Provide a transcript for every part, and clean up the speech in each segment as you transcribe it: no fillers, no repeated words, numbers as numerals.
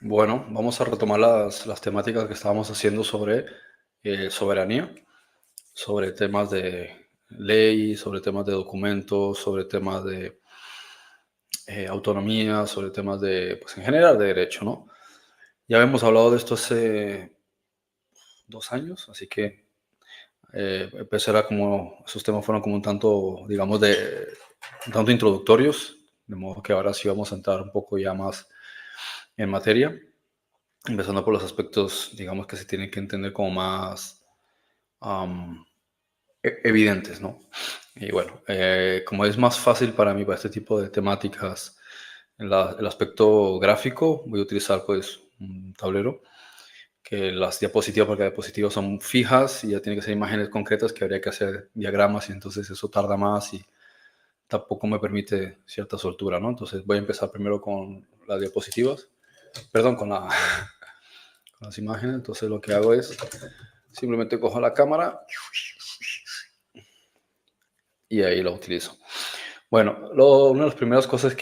Bueno, vamos a retomar las temáticas que estábamos haciendo sobre soberanía, sobre temas de ley, sobre temas de documentos, sobre temas de autonomía, sobre temas de, pues en general de derecho, ¿no? Ya habíamos hablado de esto hace 2 años, así que pues era como, esos temas fueron como un tanto, digamos, un tanto introductorios, de modo que ahora sí vamos a entrar un poco ya más en materia. Empezando por los aspectos, digamos, que se tienen que entender como más am, evidentes, ¿no? Y bueno, como es más fácil para mí, para este tipo de temáticas, el aspecto gráfico, voy a utilizar pues un tablero, que las diapositivas, porque las diapositivas son fijas y ya tienen que ser imágenes concretas, que habría que hacer diagramas y entonces eso tarda más y tampoco me permite cierta soltura, ¿no? Entonces voy a empezar primero con las diapositivas, perdón, con las imágenes. Entonces lo que hago es simplemente cojo la cámara y ahí la utilizo. Bueno, una de las primeras cosas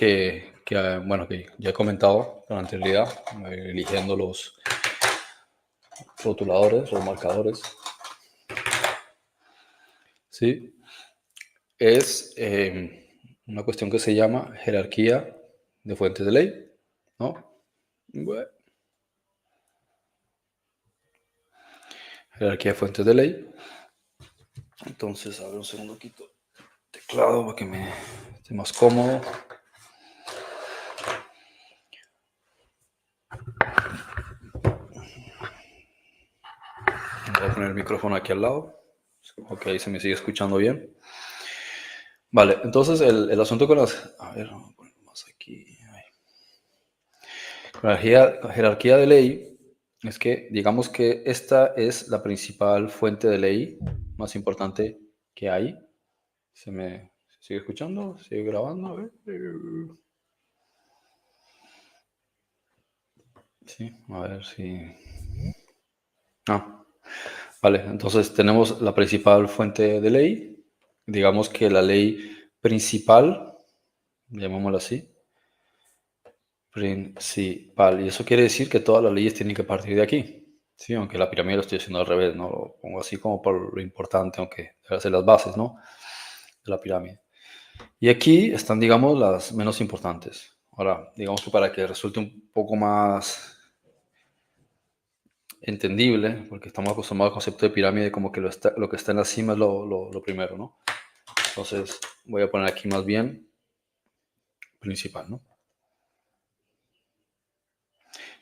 bueno, que ya he comentado con anterioridad, eligiendo los rotuladores, los marcadores, ¿sí? Es una cuestión que se llama jerarquía de fuentes de ley, ¿no? Bueno, jerarquía de fuentes de ley. Entonces, a ver, un segundo, quito el teclado para que me esté más cómodo. Voy a poner el micrófono aquí al lado. Ok, se me sigue escuchando bien. Vale, entonces el asunto con las... A ver, vamos a poner más aquí. Ahí. Con la jerarquía de ley es que digamos que esta es la principal fuente de ley más importante que hay. ¿Se sigue escuchando? ¿Sigue grabando? A ver. Sí, a ver si... Ah, vale, entonces tenemos la principal fuente de ley. Digamos que la ley principal, llamémosla así, principal. Y eso quiere decir que todas las leyes tienen que partir de aquí. Sí, aunque la pirámide lo estoy haciendo al revés, ¿no? Lo pongo así como por lo importante, aunque debe ser las bases, ¿no? De la pirámide. Y aquí están, digamos, las menos importantes. Ahora, digamos que para que resulte un poco más entendible, porque estamos acostumbrados al concepto de pirámide, como que lo que está en la cima es lo primero, ¿no? Entonces, voy a poner aquí más bien principal, ¿no?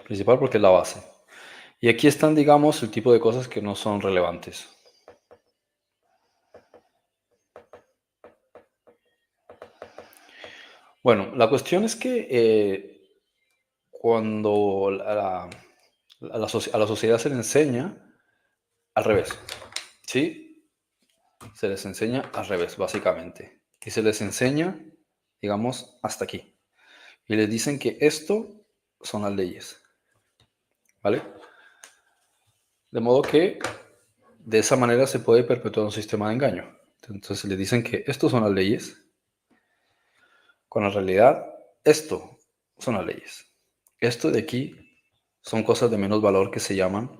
Principal porque es la base. Y aquí están, digamos, el tipo de cosas que no son relevantes. Bueno, la cuestión es que cuando a la sociedad se le enseña al revés, ¿sí? Se les enseña al revés, básicamente. Y se les enseña, digamos, hasta aquí. Y les dicen que esto son las leyes, ¿vale? De modo que de esa manera se puede perpetuar un sistema de engaño. Entonces les dicen que esto son las leyes, cuando en realidad esto son las leyes. Esto de aquí son cosas de menos valor que se llaman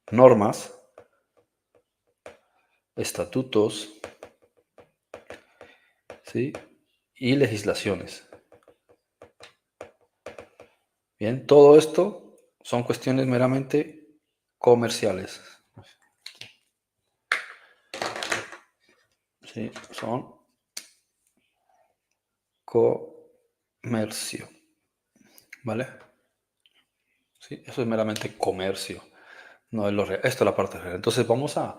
normas, estatutos, ¿sí? Y legislaciones. Bien, todo esto son cuestiones meramente comerciales. ¿Sí? Son comercio. ¿Vale? ¿Sí? Eso es meramente comercio. No es lo real. Esto es la parte real. Entonces vamos a...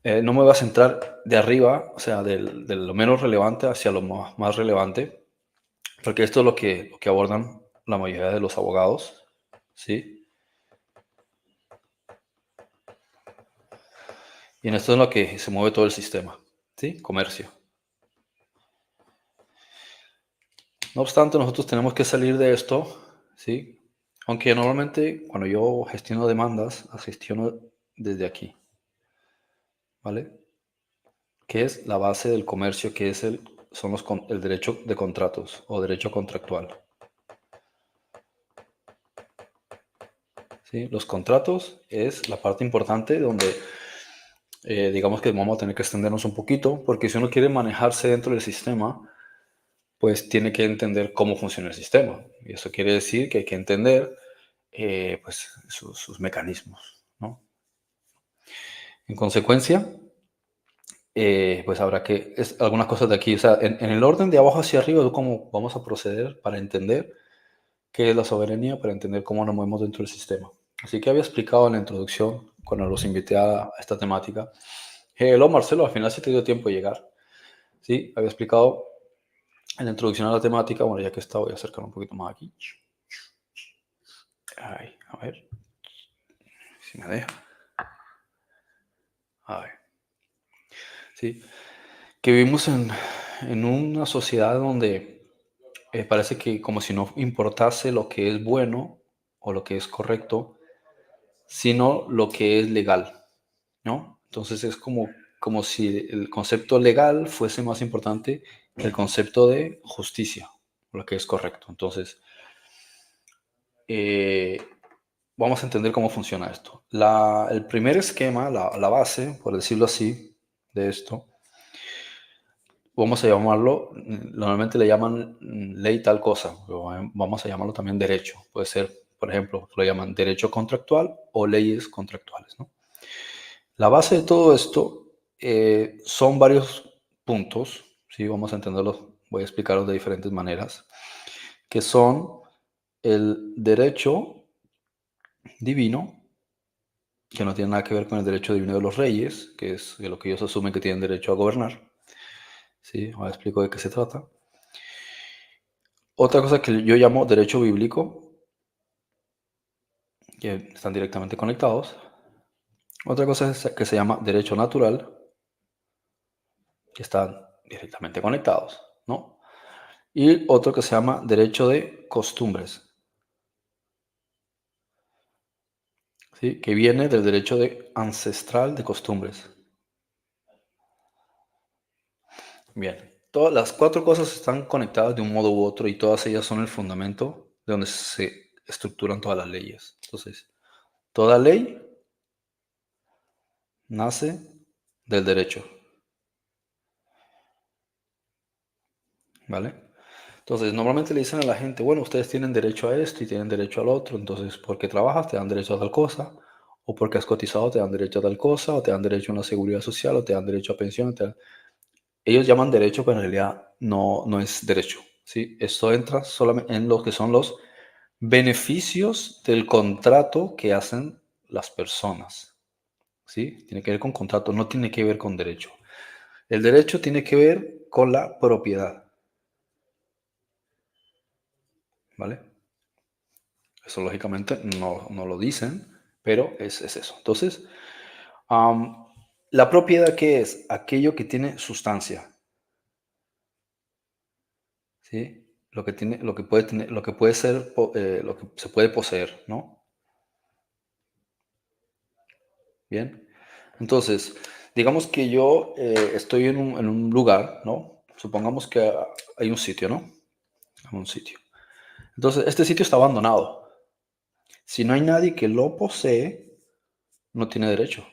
no me voy a centrar de arriba, o sea, de lo menos relevante hacia lo más relevante, porque esto es lo que abordan la mayoría de los abogados, ¿sí? Y en esto es lo que se mueve todo el sistema, ¿sí? Comercio. No obstante, nosotros tenemos que salir de esto, ¿sí? Aunque normalmente cuando yo gestiono demandas, las gestiono desde aquí, ¿vale? Que es la base del comercio, que es el derecho de contratos o derecho contractual. ¿sí? Los contratos es la parte importante donde digamos que vamos a tener que extendernos un poquito, porque si uno quiere manejarse dentro del sistema, pues tiene que entender cómo funciona el sistema. Y eso quiere decir que hay que entender pues, sus mecanismos, ¿no? En consecuencia, pues habrá que, algunas cosas de aquí, o sea, en el orden de abajo hacia arriba, cómo vamos a proceder para entender qué es la soberanía, para entender cómo nos movemos dentro del sistema. Así que había explicado en la introducción, cuando los invité a esta temática. Hello, Marcelo, al final sí te dio tiempo de llegar. Sí, había explicado en la introducción a la temática. Bueno, ya que está, voy a acercar un poquito más aquí. Ay, a ver si me deja. A ver. Sí, que vivimos en una sociedad donde parece que como si no importase lo que es bueno o lo que es correcto, sino lo que es legal, ¿no? Entonces es como si el concepto legal fuese más importante que el concepto de justicia, lo que es correcto. Entonces, eh, vamos a entender cómo funciona esto. El primer esquema, la base, por decirlo así, de esto, vamos a llamarlo, normalmente le llaman ley tal cosa, pero vamos a llamarlo también derecho. Puede ser, por ejemplo, lo llaman derecho contractual o leyes contractuales, ¿no? La base de todo esto son varios puntos, ¿sí? Vamos a entenderlos, voy a explicarlos de diferentes maneras, que son el derecho divino, que no tiene nada que ver con el derecho divino de los reyes, que es de lo que ellos asumen que tienen derecho a gobernar. ¿Sí? Ahora explico de qué se trata. Otra cosa que yo llamo derecho bíblico, que están directamente conectados. Otra cosa es que se llama derecho natural, que están directamente conectados, ¿no? Y otro que se llama derecho de costumbres, ¿sí? Que viene del derecho ancestral de costumbres. Bien, todas las cuatro cosas están conectadas de un modo u otro y todas ellas son el fundamento de donde se estructuran todas las leyes. Entonces, toda ley nace del derecho, ¿vale? Entonces, normalmente le dicen a la gente, bueno, ustedes tienen derecho a esto y tienen derecho al otro, entonces, porque trabajas te dan derecho a tal cosa, o porque has cotizado te dan derecho a tal cosa, o te dan derecho a una seguridad social, o te dan derecho a pensión. Ellos llaman derecho, pero en realidad no es derecho, ¿sí? Esto entra solamente en lo que son los beneficios del contrato que hacen las personas, ¿sí? Tiene que ver con contrato, no tiene que ver con derecho. El derecho tiene que ver con la propiedad, ¿vale? Eso lógicamente no lo dicen, pero es eso. Entonces, la propiedad, ¿qué es? Aquello que tiene sustancia, ¿sí? Lo que tiene, lo que puede tener, lo que puede ser, lo que se puede poseer, ¿no? Bien. Entonces, digamos que yo estoy en un lugar, ¿no? Supongamos que hay un sitio, ¿no? Un sitio. Entonces, este sitio está abandonado. Si no hay nadie que lo posee, no tiene derecho.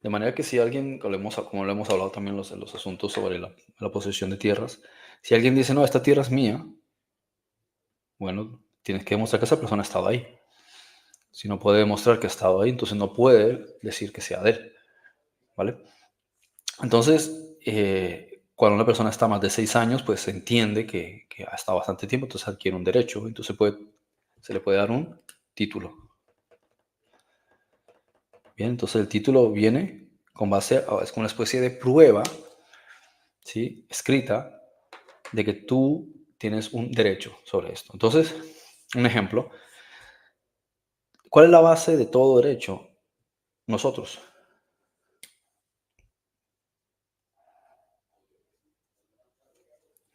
De manera que si alguien, como lo hemos hablado también en los asuntos sobre la posesión de tierras, si alguien dice, no, esta tierra es mía, bueno, tienes que demostrar que esa persona ha estado ahí. Si no puede demostrar que ha estado ahí, entonces no puede decir que sea de él, ¿vale? Entonces, cuando una persona está más de 6 años, pues se entiende que ha estado bastante tiempo, entonces adquiere un derecho, entonces se le puede dar un título. Bien, entonces el título viene con base es como una especie de prueba, ¿sí? Escrita de que tú tienes un derecho sobre esto. Entonces, un ejemplo, ¿cuál es la base de todo derecho? Nosotros,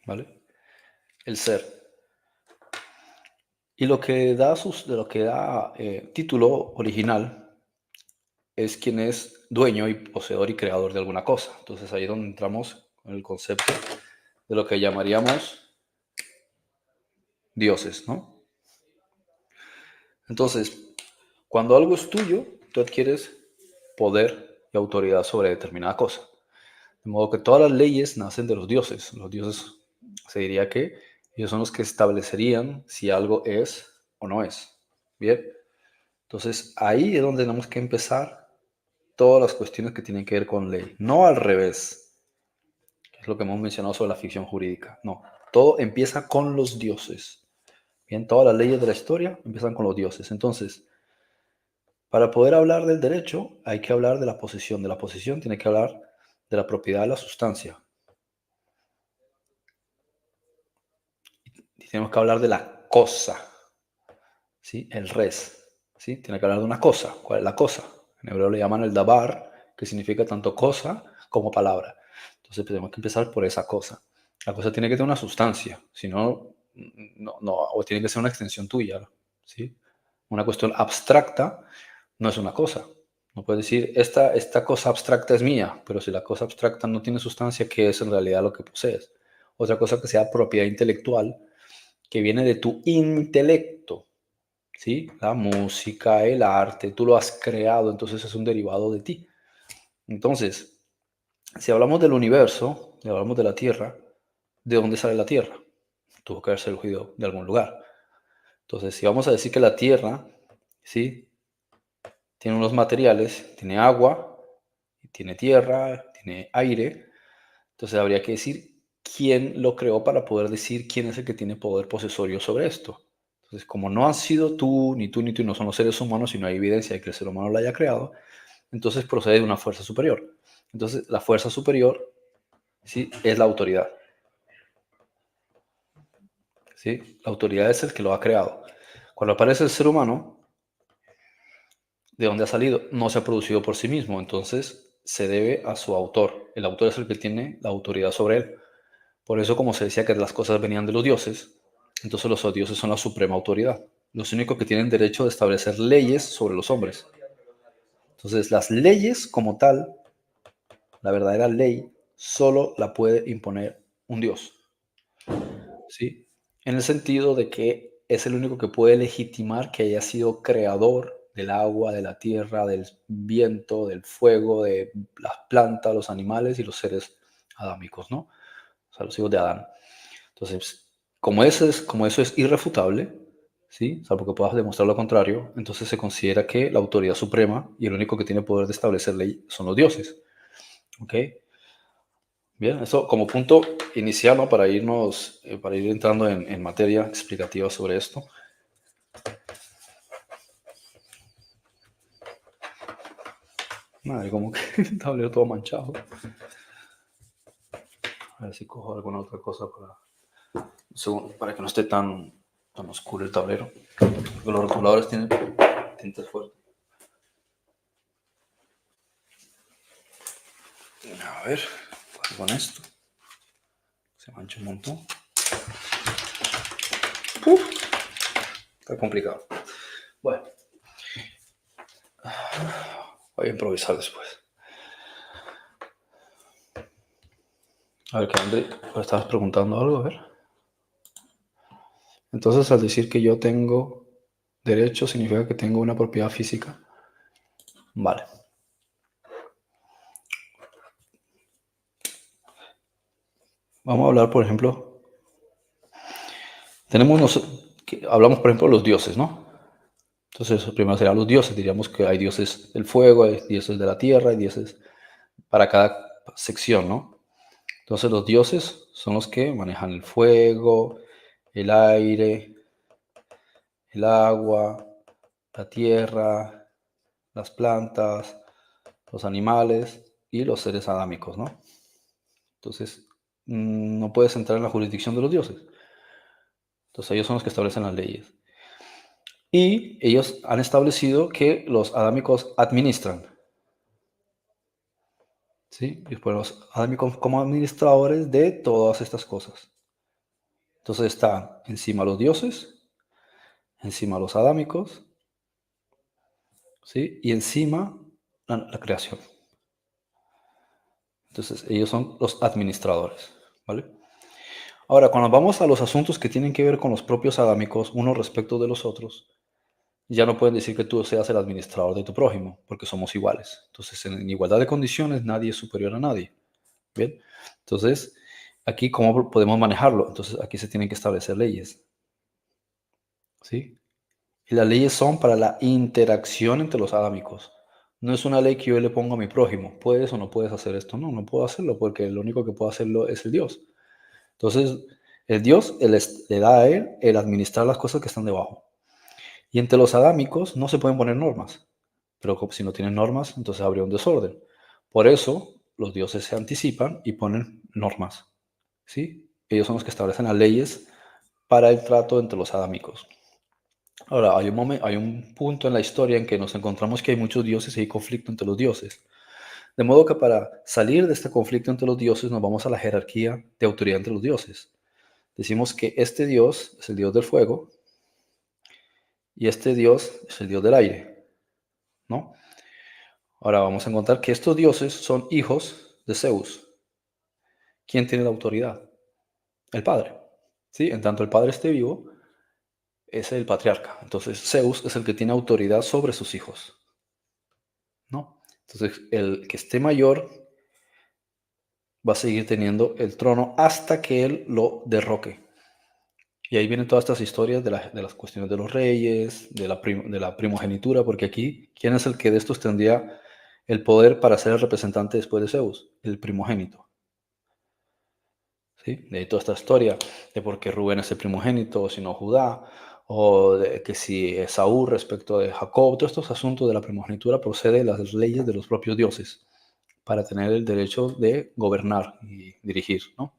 ¿vale? El ser. Y de lo que da título original es quien es dueño y poseedor y creador de alguna cosa. Entonces ahí es donde entramos en el concepto de lo que llamaríamos dioses, ¿no? Entonces, cuando algo es tuyo, tú adquieres poder y autoridad sobre determinada cosa. De modo que todas las leyes nacen de los dioses. Los dioses, se diría que ellos son los que establecerían si algo es o no es. Bien, entonces ahí es donde tenemos que empezar todas las cuestiones que tienen que ver con ley. No al revés, que es lo que hemos mencionado sobre la ficción jurídica. No, todo empieza con los dioses. Bien, todas las leyes de la historia empiezan con los dioses. Entonces, para poder hablar del derecho, hay que hablar de la posesión. De la posesión tiene que hablar de la propiedad de la sustancia. Y tenemos que hablar de la cosa, ¿sí? El res, ¿sí? Tiene que hablar de una cosa. ¿Cuál es la cosa? En hebreo le llaman el dabar, que significa tanto cosa como palabra. Entonces tenemos que empezar por esa cosa. La cosa tiene que tener una sustancia, si no, no, o tiene que ser una extensión tuya, ¿sí? Una cuestión abstracta no es una cosa. No puedes decir, esta cosa abstracta es mía, pero si la cosa abstracta no tiene sustancia, ¿qué es en realidad lo que posees? Otra cosa que sea propiedad intelectual, que viene de tu intelecto, ¿sí? La música, el arte, tú lo has creado, entonces es un derivado de ti. Entonces, si hablamos del universo, si hablamos de la Tierra, ¿de dónde sale la Tierra? Tuvo que haber surgido de algún lugar. Entonces, si vamos a decir que la Tierra, ¿sí? Tiene unos materiales, tiene agua, tiene tierra, tiene aire, entonces habría que decir quién lo creó para poder decir quién es el que tiene poder posesorio sobre esto. Entonces, como no han sido tú, ni tú, ni tú, no son los seres humanos, y no hay evidencia de que el ser humano lo haya creado, entonces procede de una fuerza superior. Entonces, la fuerza superior, ¿sí? Es la autoridad. ¿Sí? La autoridad es el que lo ha creado. Cuando aparece el ser humano, ¿de dónde ha salido? No se ha producido por sí mismo, entonces se debe a su autor. El autor es el que tiene la autoridad sobre él. Por eso, como se decía que las cosas venían de los dioses, entonces los dioses son la suprema autoridad, los únicos que tienen derecho de establecer leyes sobre los hombres. Entonces, las leyes como tal, la verdadera ley, solo la puede imponer un dios, ¿sí? En el sentido de que es el único que puede legitimar que haya sido creador del agua, de la tierra, del viento, del fuego, de las plantas, los animales y los seres adámicos, ¿no? O sea, los hijos de Adán. Entonces, como eso es irrefutable, ¿sí? Salvo que puedas demostrar lo contrario, entonces se considera que la autoridad suprema y el único que tiene poder de establecer ley son los dioses. ¿Ok? Bien, eso como punto inicial, ¿no? Para irnos, para ir entrando en materia explicativa sobre esto. Madre, como que el tablero todo manchado. A ver si cojo alguna otra cosa para que no esté tan oscuro el tablero. Porque los rotuladores tienen tintes fuertes. A ver, con esto. Se mancha un montón. Está complicado. Bueno. Voy a improvisar después. A ver, que André, estabas preguntando algo, a ver. Entonces, al decir que yo tengo derecho, significa que tengo una propiedad física. Vale. Vamos a hablar, por ejemplo, hablamos, por ejemplo, de los dioses, ¿no? Entonces, primero serían los dioses. Diríamos que hay dioses del fuego, hay dioses de la tierra, hay dioses para cada sección, ¿no? Entonces, los dioses son los que manejan el fuego, el aire, el agua, la tierra, las plantas, los animales y los seres adámicos, ¿no? Entonces, no puedes entrar en la jurisdicción de los dioses. Entonces, ellos son los que establecen las leyes. Y ellos han establecido que los adámicos administran. ¿Sí? Y pues los adámicos como administradores de todas estas cosas. Entonces están encima los dioses, encima los adámicos, ¿sí? Y encima la creación. Entonces ellos son los administradores, ¿vale? Ahora, cuando vamos a los asuntos que tienen que ver con los propios adámicos, unos respecto de los otros, ya no pueden decir que tú seas el administrador de tu prójimo, porque somos iguales. Entonces, en igualdad de condiciones, nadie es superior a nadie. Bien, entonces, aquí, ¿cómo podemos manejarlo? Entonces, aquí se tienen que establecer leyes, ¿sí? Y las leyes son para la interacción entre los adámicos. No es una ley que yo le pongo a mi prójimo. ¿Puedes o no puedes hacer esto? No, no puedo hacerlo porque lo único que puedo hacerlo es el Dios. Entonces, el Dios le da a él el administrar las cosas que están debajo. Y entre los adámicos no se pueden poner normas. Pero si no tienen normas, entonces habría un desorden. Por eso los dioses se anticipan y ponen normas, ¿sí? Ellos son los que establecen las leyes para el trato entre los adámicos. Ahora, hay un punto en la historia en que nos encontramos que hay muchos dioses y hay conflicto entre los dioses. De modo que para salir de este conflicto entre los dioses nos vamos a la jerarquía de autoridad entre los dioses. Decimos que este dios es el dios del fuego y este dios es el dios del aire, ¿no? Ahora vamos a encontrar que estos dioses son hijos de Zeus. ¿Quién tiene la autoridad? El padre. ¿Sí? En tanto el padre esté vivo, es el patriarca. Entonces Zeus es el que tiene autoridad sobre sus hijos, ¿no? Entonces el que esté mayor va a seguir teniendo el trono hasta que él lo derroque. Y ahí vienen todas estas historias de las cuestiones de los reyes, de la primogenitura, porque aquí, ¿quién es el que de estos tendría el poder para ser el representante después de Zeus? El primogénito. ¿Sí? De ahí toda esta historia de por qué Rubén es el primogénito, o si no Judá, o de que si Esaú respecto de Jacob, todos estos asuntos de la primogenitura procede de las leyes de los propios dioses para tener el derecho de gobernar y dirigir, ¿no?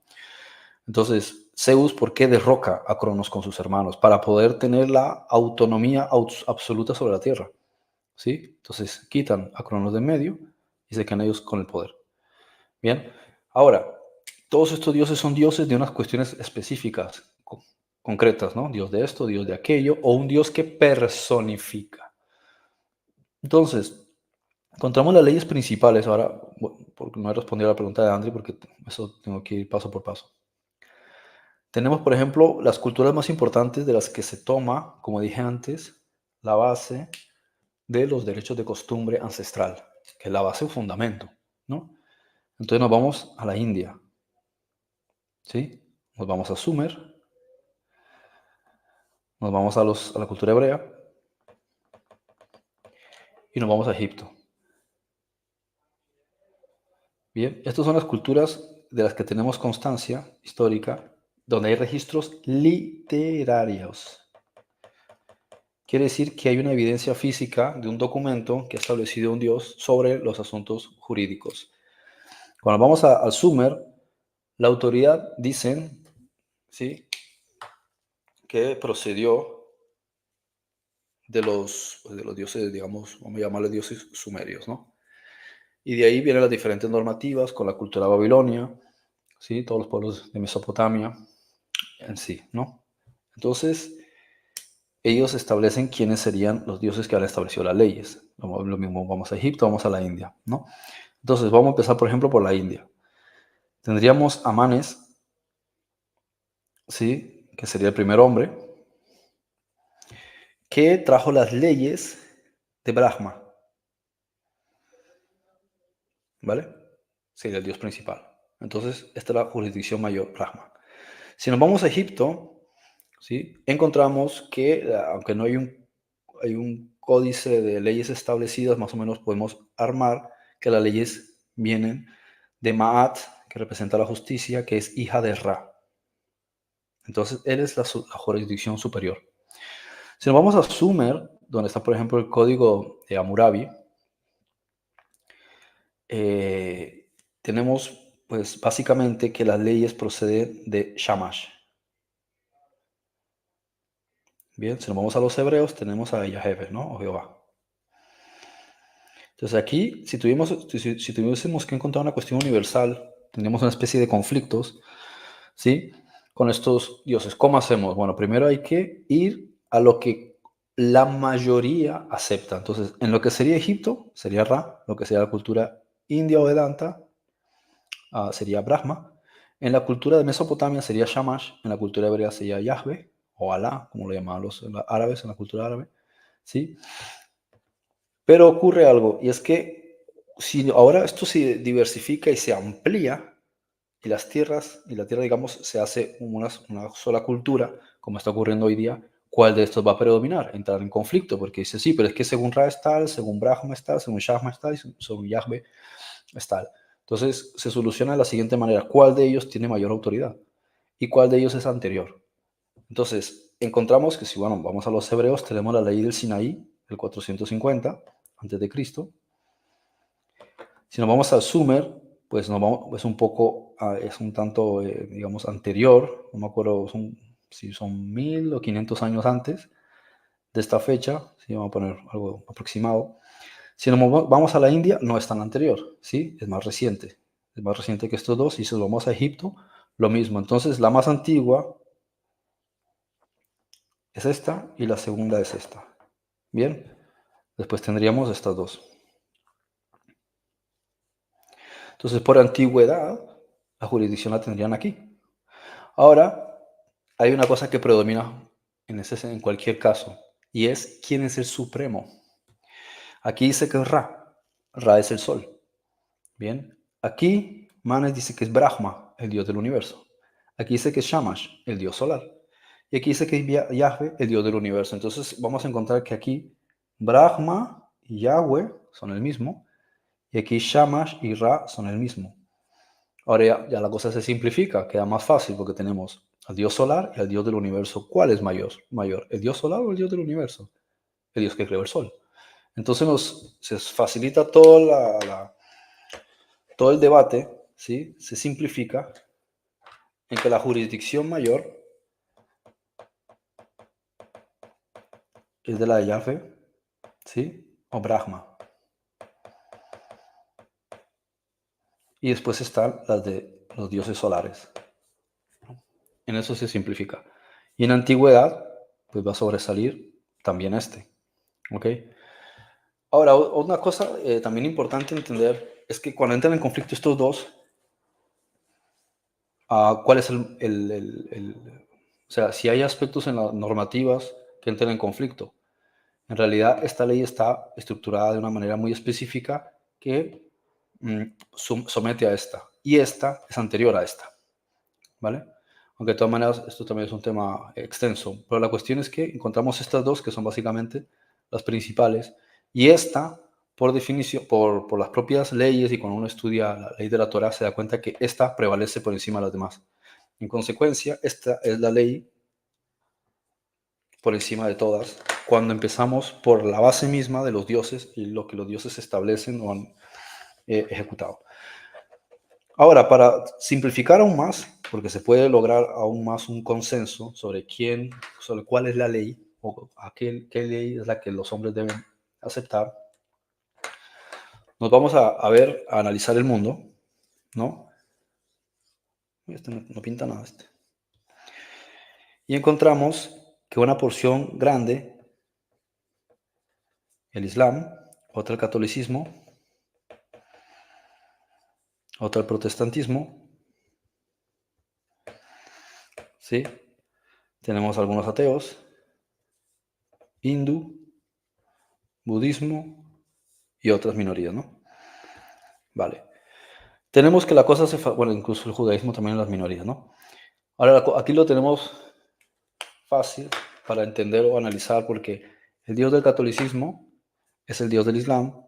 Entonces, Zeus, ¿por qué derroca a Cronos con sus hermanos? Para poder tener la autonomía absoluta sobre la tierra, ¿sí? Entonces, quitan a Cronos de en medio y se quedan ellos con el poder. Bien, ahora, todos estos dioses son dioses de unas cuestiones específicas, concretas, ¿no? Dios de esto, Dios de aquello, o un Dios que personifica. Entonces, encontramos las leyes principales. Ahora, bueno, porque no he respondido a la pregunta de Andri, porque eso tengo que ir paso por paso. Tenemos, por ejemplo, las culturas más importantes de las que se toma, como dije antes, la base de los derechos de costumbre ancestral, que es la base o fundamento, ¿no? Entonces nos vamos a la India, ¿sí? Nos vamos a Sumer, nos vamos a la cultura hebrea y nos vamos a Egipto. Bien, estas son las culturas de las que tenemos constancia histórica, donde hay registros literarios. Quiere decir que hay una evidencia física de un documento que ha establecido un dios sobre los asuntos jurídicos. Cuando vamos al Sumer, la autoridad dicen, ¿sí?, que procedió de los dioses, digamos, vamos a llamarles dioses sumerios, ¿no? Y de ahí vienen las diferentes normativas con la cultura babilonia, ¿sí? Todos los pueblos de Mesopotamia en sí, ¿no? Entonces, ellos establecen quiénes serían los dioses que han establecido las leyes. Lo mismo, vamos a Egipto, vamos a la India, ¿no? Entonces, vamos a empezar, por ejemplo, por la India. Tendríamos a Manes, ¿sí?, que sería el primer hombre, que trajo las leyes de Brahma, ¿vale? Sería el dios principal. Entonces, esta es la jurisdicción mayor, Brahma. Si nos vamos a Egipto, ¿sí?, encontramos que, aunque no hay un códice de leyes establecidas, más o menos podemos armar que las leyes vienen de Maat, que representa la justicia, que es hija de Ra. Entonces, él es la jurisdicción superior. Si nos vamos a Sumer, donde está, por ejemplo, el código de Hammurabi, tenemos, pues, básicamente que las leyes proceden de Shamash. Bien, si nos vamos a los hebreos, tenemos a Yahweh, ¿no? O Jehová. Entonces aquí, si tuviésemos que encontrar una cuestión universal, tendríamos una especie de conflictos, ¿sí?, con estos dioses. ¿Cómo hacemos? Bueno, primero hay que ir a lo que la mayoría acepta. Entonces, en lo que sería Egipto, sería Ra; lo que sería la cultura india o Vedanta, sería Brahma; en la cultura de Mesopotamia sería Shamash; en la cultura hebrea sería Yahweh o Alá, como lo llamaban los árabes en la cultura árabe; ¿sí? Pero ocurre algo, y es que si ahora esto se diversifica y se amplía, y las tierras, y la tierra, digamos, se hace una sola cultura, como está ocurriendo hoy día, ¿cuál de estos va a predominar? Entrar en conflicto, porque dice, sí, pero es que según Ra es tal, según Brahma es tal, según Shahma es tal, y según Yahweh es tal. Entonces se soluciona de la siguiente manera, ¿cuál de ellos tiene mayor autoridad? ¿Y cuál de ellos es anterior? Entonces, encontramos que si, bueno, vamos a los hebreos, tenemos la ley del Sinaí, el 450 antes de Cristo. Si nos vamos al Sumer, pues es un poco, es un tanto, digamos, anterior, no me acuerdo si son 1000 o 500 años antes de esta fecha, si vamos a poner algo aproximado. Si nos vamos a la India, no es tan anterior, ¿sí? Es más reciente que estos dos, y si nos vamos a Egipto, lo mismo. Entonces, la más antigua es esta y la segunda es esta. Bien, después tendríamos estas dos. Entonces, por antigüedad, la jurisdicción la tendrían aquí. Ahora, hay una cosa que predomina en cualquier caso, y es quién es el supremo. Aquí dice que es Ra. Ra es el sol. Bien. Aquí Manes dice que es Brahma, el dios del universo. Aquí dice que es Shamash, el dios solar. Y aquí dice que es Yahweh, el dios del universo. Entonces vamos a encontrar que aquí Brahma y Yahweh son el mismo. Y aquí Shamash y Ra son el mismo. Ahora ya la cosa se simplifica, queda más fácil porque tenemos al dios solar y al dios del universo. ¿Cuál es mayor? ¿El dios solar o el dios del universo? El dios que creó el sol. Entonces se facilita todo el debate, ¿sí? Se simplifica en que la jurisdicción mayor es de la de Yahvé, ¿sí? O Brahma. Y después están las de los dioses solares. En eso se simplifica. Y en antigüedad, pues va a sobresalir también este. ¿Ok? Ahora, una cosa también importante entender es que cuando entran en conflicto estos dos, ¿cuál es o sea, si hay aspectos en las normativas que entran en conflicto? En realidad, esta ley está estructurada de una manera muy específica que somete a esta. Y esta es anterior a esta. ¿Vale? Aunque de todas maneras, esto también es un tema extenso. Pero la cuestión es que encontramos estas dos, que son básicamente las principales. Y esta, por definición, por las propias leyes, y cuando uno estudia la ley de la Torah, se da cuenta que esta prevalece por encima de las demás. En consecuencia, esta es la ley por encima de todas, cuando empezamos por la base misma de los dioses y lo que los dioses establecen o han ejecutado. Ahora, para simplificar aún más, porque se puede lograr aún más un consenso sobre sobre cuál es la ley o qué ley es la que los hombres deben aceptar, nos vamos a analizar el mundo, ¿no? Este no pinta nada este. Y encontramos que una porción grande, el Islam, otra el catolicismo, otra el protestantismo, ¿sí? Tenemos algunos ateos, hindú, budismo y otras minorías, ¿no? Vale. Tenemos que la cosa bueno, incluso el judaísmo también en las minorías, ¿no? Ahora, aquí lo tenemos fácil para entender o analizar porque el Dios del catolicismo es el Dios del Islam,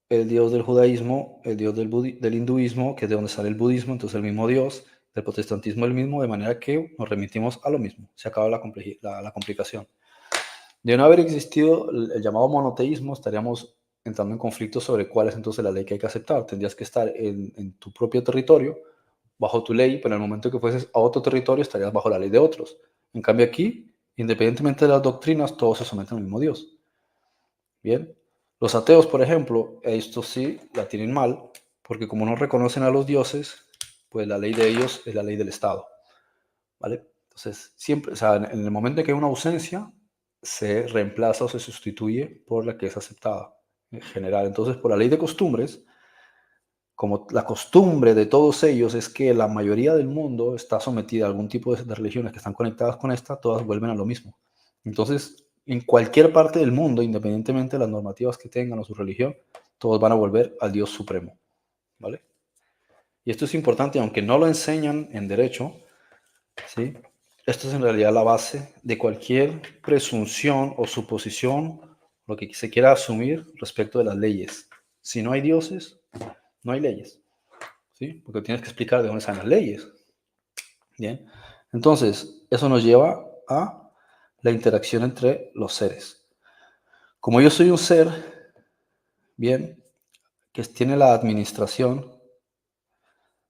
el Dios del judaísmo, el Dios del hinduismo, que es de donde sale el budismo, entonces el mismo Dios, del protestantismo el mismo, de manera que nos remitimos a lo mismo. Se acaba la complicación. De no haber existido el llamado monoteísmo, estaríamos entrando en conflicto sobre cuál es entonces la ley que hay que aceptar. Tendrías que estar en tu propio territorio, bajo tu ley, pero en el momento que fueses a otro territorio estarías bajo la ley de otros. En cambio aquí, independientemente de las doctrinas, todos se someten al mismo Dios. Bien, los ateos, por ejemplo, estos sí la tienen mal, porque como no reconocen a los dioses, pues la ley de ellos es la ley del Estado. ¿Vale? Entonces, siempre, o sea, en el momento en que hay una ausencia, se reemplaza o se sustituye por la que es aceptada en general. Entonces, por la ley de costumbres, como la costumbre de todos ellos es que la mayoría del mundo está sometida a algún tipo de religiones que están conectadas con esta, todas vuelven a lo mismo. Entonces, En cualquier parte del mundo, independientemente de las normativas que tengan o su religión, todos van a volver al Dios supremo, ¿vale? Y esto es importante, aunque no lo enseñan en derecho, ¿sí? Esto es en realidad la base de cualquier presunción o suposición, lo que se quiera asumir respecto de las leyes. Si no hay dioses, no hay leyes, ¿sí? Porque tienes que explicar de dónde salen las leyes. Bien, entonces eso nos lleva a la interacción entre los seres. Como yo soy un ser, bien, que tiene la administración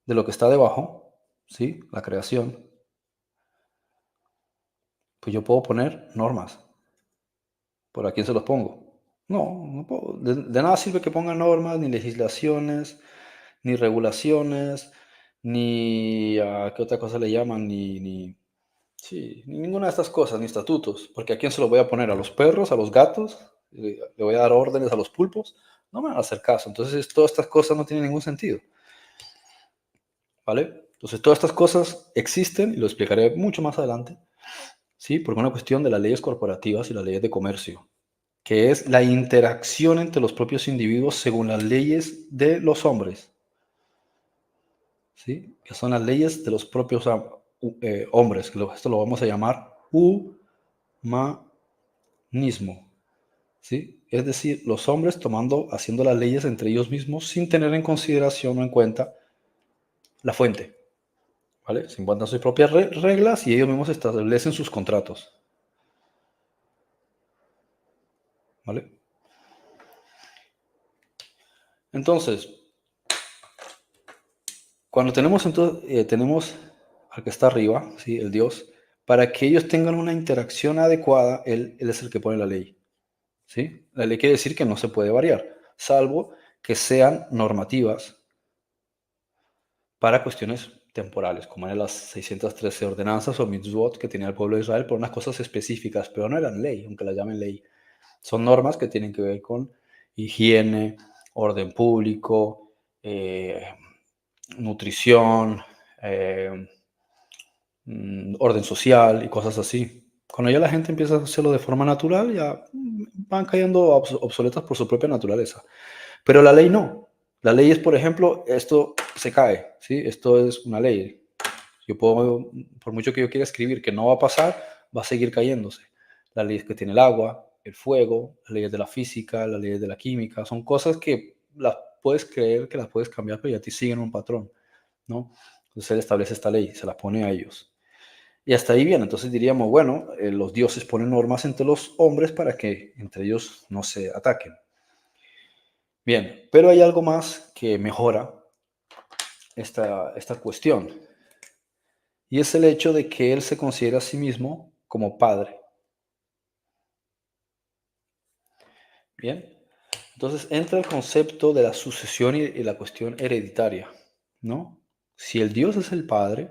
de lo que está debajo, ¿sí? La creación, pues yo puedo poner normas. ¿Por a quién se los pongo? No, no puedo. De nada sirve que ponga normas, ni legislaciones, ni regulaciones, ni a qué otra cosa le llaman, sí, ni ninguna de estas cosas, ni estatutos. Porque ¿a quién se los voy a poner? ¿A los perros? ¿A los gatos? ¿Le voy a dar órdenes a los pulpos? No me van a hacer caso. Entonces, todas estas cosas no tienen ningún sentido. ¿Vale? Entonces, todas estas cosas existen, y lo explicaré mucho más adelante, ¿sí? Por una cuestión de las leyes corporativas y las leyes de comercio, que es la interacción entre los propios individuos según las leyes de los hombres, ¿sí? Que son las leyes de los propios hombres, que esto lo vamos a llamar humanismo, ¿sí? Es decir, los hombres haciendo las leyes entre ellos mismos sin tener en consideración o en cuenta la fuente, ¿vale? Se inventan sus propias reglas y ellos mismos establecen sus contratos, ¿vale? Entonces, cuando tenemos al que está arriba, ¿sí? El Dios, para que ellos tengan una interacción adecuada, él es el que pone la ley, ¿sí? La ley quiere decir que no se puede variar, salvo que sean normativas para cuestiones temporales, como eran las 613 ordenanzas o mitzvot que tenía el pueblo de Israel por unas cosas específicas, pero no eran ley, aunque las llamen ley. Son normas que tienen que ver con higiene, orden público, nutrición, eh, orden social y cosas así. Cuando ya la gente empieza a hacerlo de forma natural, ya van cayendo obsoletas por su propia naturaleza. Pero la ley no. La ley es, por ejemplo, esto se cae, ¿sí? Esto es una ley. Yo puedo, por mucho que yo quiera escribir que no va a pasar, va a seguir cayéndose. Las leyes que tiene el agua, el fuego, las leyes de la física, las leyes de la química, son cosas que las puedes creer que las puedes cambiar, pero ya te siguen un patrón, ¿no? Entonces él establece esta ley, se la pone a ellos. Y hasta ahí bien, entonces diríamos, bueno, los dioses ponen normas entre los hombres para que entre ellos no se ataquen. Bien, pero hay algo más que mejora esta cuestión, y es el hecho de que él se considera a sí mismo como padre. Bien, entonces entra el concepto de la sucesión y la cuestión hereditaria, ¿no? Si el Dios es el padre,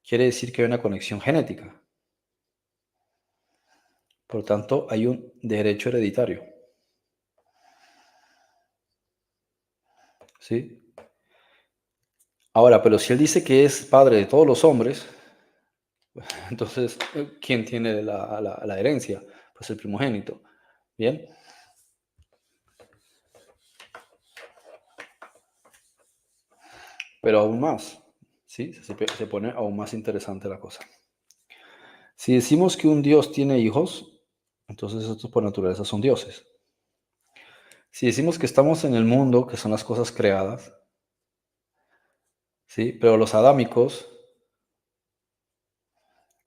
quiere decir que hay una conexión genética. Por lo tanto, hay un derecho hereditario, ¿sí? Ahora, pero si él dice que es padre de todos los hombres, entonces, ¿quién tiene la herencia? Pues el primogénito. Bien, pero aún más, ¿sí? Se pone aún más interesante la cosa. Si decimos que un Dios tiene hijos, entonces estos por naturaleza son dioses. Si decimos que estamos en el mundo, que son las cosas creadas, ¿sí? Pero los adámicos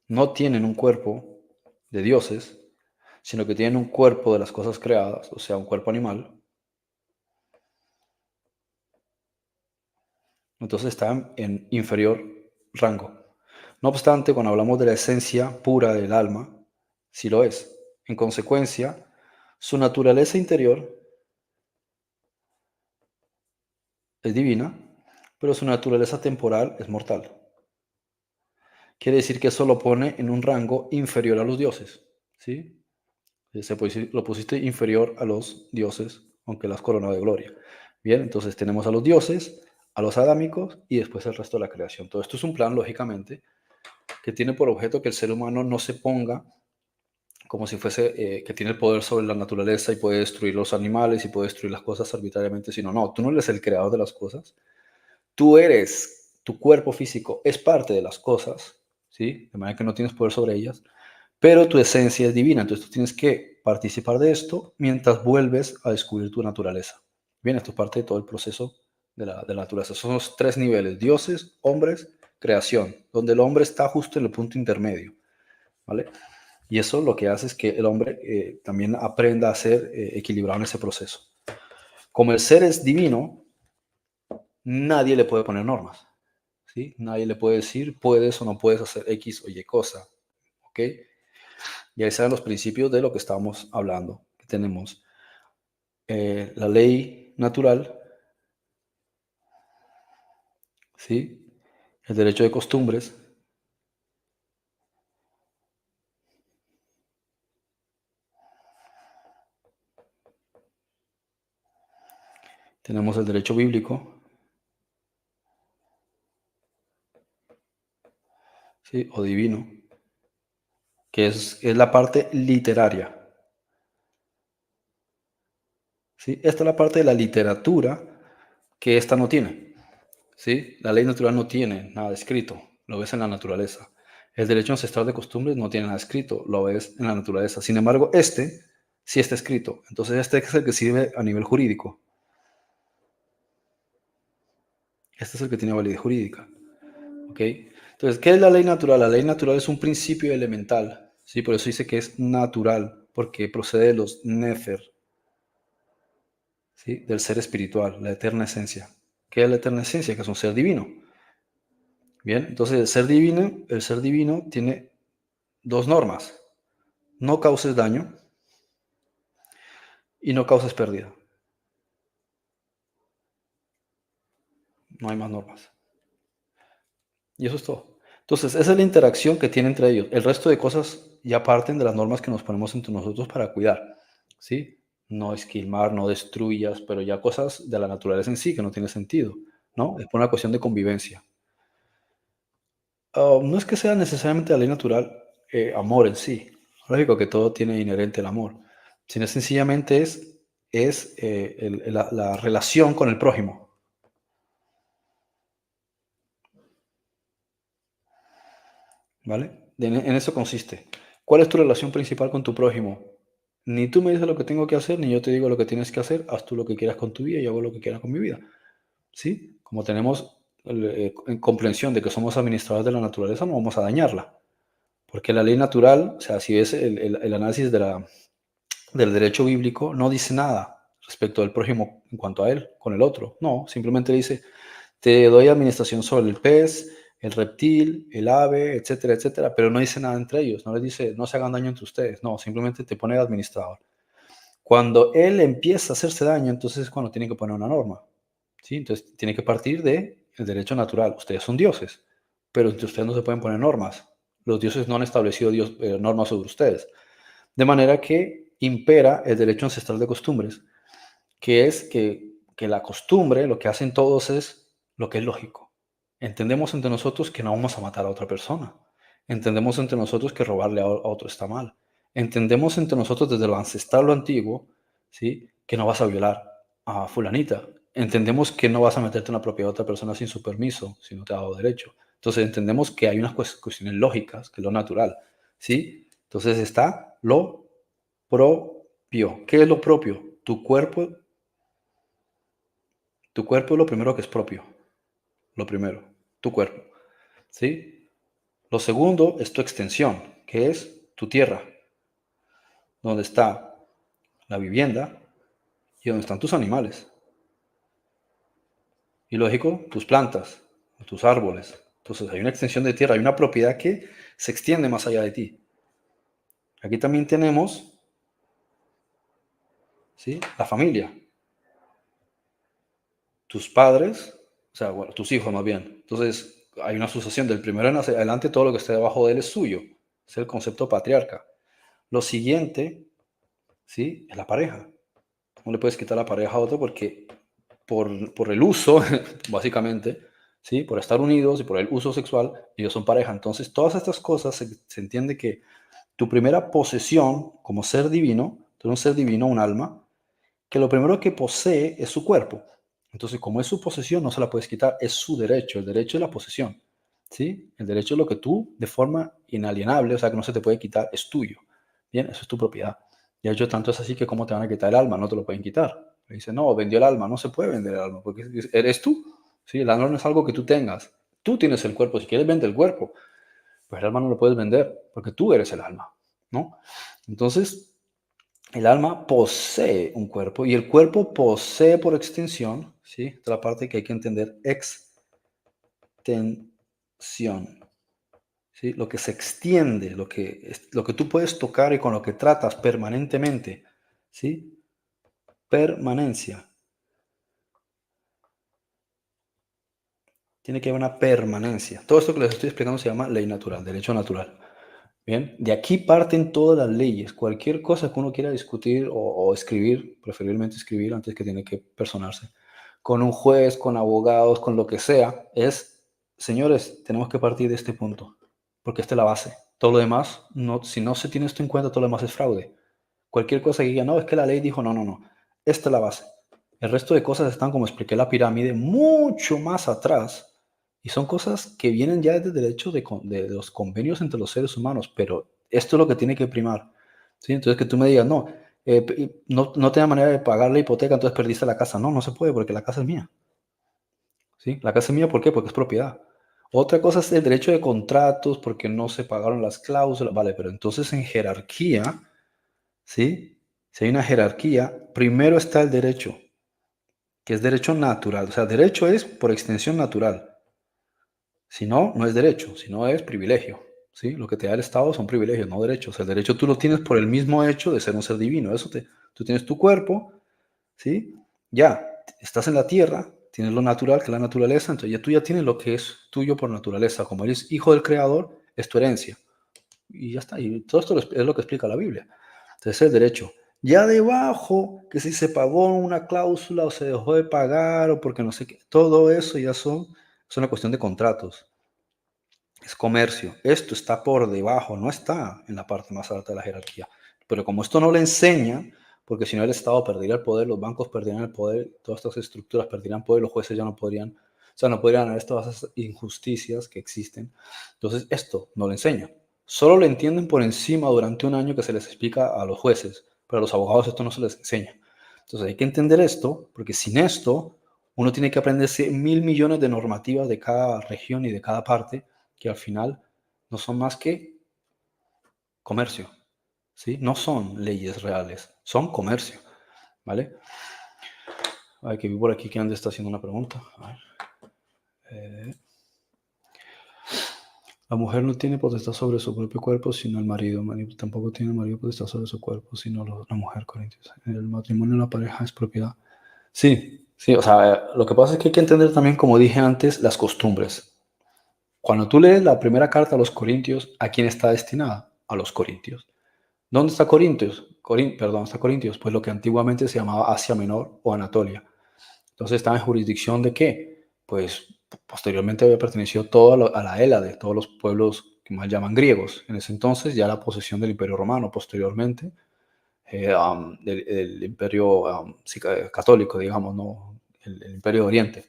no tienen un cuerpo de dioses, sino que tienen un cuerpo de las cosas creadas, o sea, un cuerpo animal, entonces están en inferior rango. No obstante, cuando hablamos de la esencia pura del alma, sí lo es. En consecuencia, su naturaleza interior es divina, pero su naturaleza temporal es mortal. Quiere decir que eso lo pone en un rango inferior a los dioses, ¿sí? Lo pusiste inferior a los dioses, aunque las coronado de gloria. Bien, entonces tenemos a los dioses, a los adámicos y después el resto de la creación. Todo esto es un plan, lógicamente, que tiene por objeto que el ser humano no se ponga como si fuese que tiene el poder sobre la naturaleza y puede destruir los animales y puede destruir las cosas arbitrariamente, sino no, tú no eres el creador de las cosas, tú eres, tu cuerpo físico es parte de las cosas, ¿sí? De manera que no tienes poder sobre ellas, pero tu esencia es divina, entonces tú tienes que participar de esto mientras vuelves a descubrir tu naturaleza. Bien, esto es parte de todo el proceso de la naturaleza. Son los tres niveles, dioses, hombres, creación, donde el hombre está justo en el punto intermedio, ¿vale? Y eso lo que hace es que el hombre también aprenda a ser equilibrado en ese proceso. Como el ser es divino, nadie le puede poner normas, ¿sí? Nadie le puede decir puedes o no puedes hacer X o Y cosa, ¿ok? Y ahí están los principios de lo que estábamos hablando. Que tenemos la ley natural, ¿sí? El derecho de costumbres, tenemos el derecho bíblico, ¿sí? O divino, que es la parte literaria, ¿sí? Esta es la parte de la literatura que esta no tiene, ¿sí? La ley natural no tiene nada escrito, lo ves en la naturaleza. El derecho ancestral de costumbres no tiene nada escrito, lo ves en la naturaleza. Sin embargo, este sí está escrito. Entonces, este es el que sirve a nivel jurídico. Este es el que tiene validez jurídica. ¿Ok? Entonces, ¿qué es la ley natural? La ley natural es un principio elemental. ¿Sí? Por eso dice que es natural, porque procede de los Nefer, ¿sí? Del ser espiritual, la eterna esencia. ¿Qué es la eterna esencia? Que es un ser divino. Bien, entonces el ser divino tiene dos normas. No causes daño y no causes pérdida. No hay más normas. Y eso es todo. Entonces, esa es la interacción que tiene entre ellos. El resto de cosas ya parten de las normas que nos ponemos entre nosotros para cuidar. ¿Sí? No esquilmar, no destruyas, pero ya cosas de la naturaleza en sí que no tiene sentido. ¿No? Es por una cuestión de convivencia. No es que sea necesariamente la ley natural amor en sí. Lógico que todo tiene inherente el amor. Sino sencillamente es la relación con el prójimo. ¿Vale? En eso consiste. ¿Cuál es tu relación principal con tu prójimo? Ni tú me dices lo que tengo que hacer, ni yo te digo lo que tienes que hacer. Haz tú lo que quieras con tu vida y yo hago lo que quiera con mi vida. ¿Sí? Como tenemos en comprensión de que somos administradores de la naturaleza, no vamos a dañarla. Porque la ley natural, o sea, si ves el análisis del derecho bíblico, no dice nada respecto del prójimo en cuanto a él, con el otro. No, simplemente dice, te doy administración sobre el pez, el reptil, el ave, etcétera, etcétera, pero no dice nada entre ellos, no les dice, no se hagan daño entre ustedes, no, simplemente te pone de administrador. Cuando él empieza a hacerse daño, entonces es cuando tiene que poner una norma, ¿sí? Entonces tiene que partir del derecho natural. Ustedes son dioses, pero entre ustedes no se pueden poner normas. Los dioses no han establecido normas sobre ustedes. De manera que impera el derecho ancestral de costumbres, que es que la costumbre, lo que hacen todos es lo que es lógico. Entendemos entre nosotros que no vamos a matar a otra persona. Entendemos entre nosotros que robarle a otro está mal. Entendemos entre nosotros desde lo ancestral, lo antiguo, ¿sí? Que no vas a violar a fulanita. Entendemos que no vas a meterte en la propiedad de otra persona sin su permiso, si no te ha dado derecho. Entonces entendemos que hay unas cuestiones lógicas, que es lo natural, ¿sí? Entonces está lo propio. ¿Qué es lo propio? Tu cuerpo es lo primero que es propio. Lo primero, tu cuerpo. ¿Sí? Lo segundo es tu extensión, que es tu tierra, donde está la vivienda y donde están tus animales. Y lógico, tus plantas, tus árboles. Entonces hay una extensión de tierra, hay una propiedad que se extiende más allá de ti. Aquí también tenemos, ¿sí? La familia. Tus padres, o sea, bueno, tus hijos más bien. Entonces, hay una sucesión del primero en adelante, todo lo que esté debajo de él es suyo. Es el concepto patriarca. Lo siguiente, ¿sí? Es la pareja. No le puedes quitar la pareja a otro porque por el uso, básicamente, ¿sí? Por estar unidos y por el uso sexual, ellos son pareja. Entonces, todas estas cosas se entiende que Tu primera posesión como ser divino, tú eres un ser divino, un alma, que lo primero que posee es su cuerpo. Entonces, como es su posesión, no se la puedes quitar, es su derecho, el derecho es la posesión, ¿sí? El derecho es lo que tú, de forma inalienable, o sea, que no se te puede quitar, es tuyo, ¿bien? Eso es tu propiedad. Y de hecho, tanto es así que cómo te van a quitar el alma, no te lo pueden quitar. Le dice, no, vendió el alma, no se puede vender el alma, porque eres tú, ¿sí? El alma no es algo que tú tengas, tú tienes el cuerpo, si quieres vende el cuerpo, pues el alma no lo puedes vender, porque tú eres el alma, ¿no? Entonces, el alma posee un cuerpo y el cuerpo posee por extensión, ¿sí? Esta es la parte que hay que entender, extensión, ¿sí? Lo que se extiende, lo que tú puedes tocar y con lo que tratas permanentemente, ¿sí? Permanencia. Tiene que haber una permanencia. Todo esto que les estoy explicando se llama ley natural, derecho natural. Bien, de aquí parten todas las leyes. Cualquier cosa que uno quiera discutir o escribir, preferiblemente escribir antes que tiene que personarse, con un juez, con abogados, con lo que sea, es, señores, tenemos que partir de este punto, porque esta es la base. Todo lo demás, no, si no se tiene esto en cuenta, todo lo demás es fraude. Cualquier cosa que diga, no, es que la ley dijo, no, no, no, esta es la base. El resto de cosas están, como expliqué la pirámide, mucho más atrás y son cosas que vienen ya desde el derecho de los convenios entre los seres humanos, pero esto es lo que tiene que primar. ¿Sí? Entonces que tú me digas, no, no tengo manera de pagar la hipoteca, entonces perdiste la casa. No, no se puede porque la casa es mía. ¿Sí? La casa es mía, ¿por qué? Porque es propiedad. Otra cosa es el derecho de contratos porque no se pagaron las cláusulas, vale, pero entonces en jerarquía, ¿sí? Si hay una jerarquía, primero está el derecho, que es derecho natural. O sea, derecho es por extensión natural. Si no, no es derecho, si no es privilegio. ¿Sí? Lo que te da el Estado son privilegios, no derechos. El derecho tú lo tienes por el mismo hecho de ser un ser divino. Tú tienes tu cuerpo, ¿sí? Ya, estás en la tierra, tienes lo natural, que es la naturaleza, entonces ya tú ya tienes lo que es tuyo por naturaleza. Como eres hijo del Creador, es tu herencia. Y ya está. Y todo esto es lo que explica la Biblia. Entonces el derecho. Ya debajo, que si se pagó una cláusula o se dejó de pagar o porque no sé qué, todo eso ya es una cuestión de contratos. Es comercio. Esto está por debajo, no está en la parte más alta de la jerarquía. Pero como esto no le enseña, porque si no el Estado perdería el poder, los bancos perderían el poder, todas estas estructuras perderían poder, los jueces ya no podrían, o sea, no podrían haber todas esas injusticias que existen. Entonces, esto no le enseña. Solo lo entienden por encima durante un año que se les explica a los jueces, pero a los abogados esto no se les enseña. Entonces, hay que entender esto, porque sin esto, uno tiene que aprenderse 1.000 millones de normativas de cada región y de cada parte que al final no son más que comercio, ¿sí? No son leyes reales, son comercio, ¿vale? Hay que vi por aquí que Andy está haciendo una pregunta. A ver. La mujer no tiene potestad sobre su propio cuerpo, sino el marido. Tampoco tiene el marido potestad sobre su cuerpo, sino la mujer, Corintios. El matrimonio de la pareja es propiedad. Sí, sí, o sea, lo que pasa es que hay que entender también, como dije antes, las costumbres. Cuando tú lees la primera carta a los Corintios, ¿a quién está destinada? A los Corintios. ¿Dónde está Corintios? Perdón, está Corintios, pues lo que antiguamente se llamaba Asia Menor o Anatolia. Entonces estaba en jurisdicción de qué? Pues posteriormente había pertenecido todo a la Hélade, todos los pueblos que más llaman griegos. En ese entonces ya la posesión del Imperio Romano, posteriormente del Imperio sí, católico, digamos, ¿no? El Imperio de Oriente.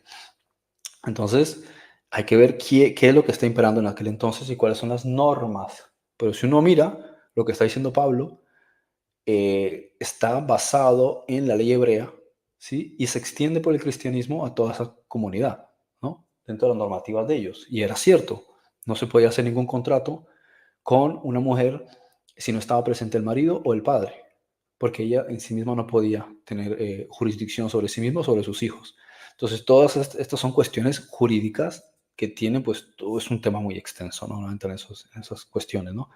Entonces hay que ver qué es lo que está imperando en aquel entonces y cuáles son las normas. Pero si uno mira lo que está diciendo Pablo, está basado en la ley hebrea, ¿sí? Y se extiende por el cristianismo a toda esa comunidad, ¿no? Dentro de las normativas de ellos. Y era cierto, no se podía hacer ningún contrato con una mujer si no estaba presente el marido o el padre, porque ella en sí misma no podía tener jurisdicción sobre sí misma o sobre sus hijos. Entonces, todas estas son cuestiones jurídicas que tienen, pues, todo es un tema muy extenso, ¿no? No entran en esas cuestiones, ¿no?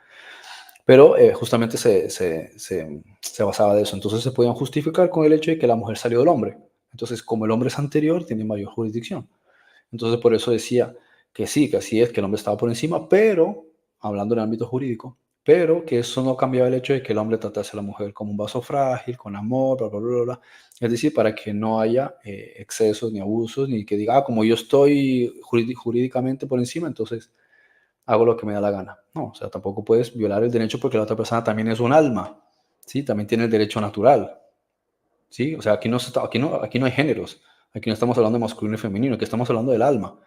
Pero justamente se basaba de eso. Entonces se podían justificar con el hecho de que la mujer salió del hombre. Entonces, como el hombre es anterior, tiene mayor jurisdicción. Entonces, por eso decía que sí, que así es, que el hombre estaba por encima, pero, hablando en el ámbito jurídico, pero que eso no cambiaba el hecho de que el hombre tratase a la mujer como un vaso frágil, con amor, bla, bla, bla, bla. Es decir, para que no haya excesos ni abusos, ni que diga, como yo estoy jurídicamente por encima, entonces hago lo que me da la gana. No, o sea, tampoco puedes violar el derecho porque la otra persona también es un alma, ¿sí? También tiene el derecho natural, ¿sí? O sea, aquí no hay géneros, aquí no estamos hablando de masculino y femenino, aquí estamos hablando del alma.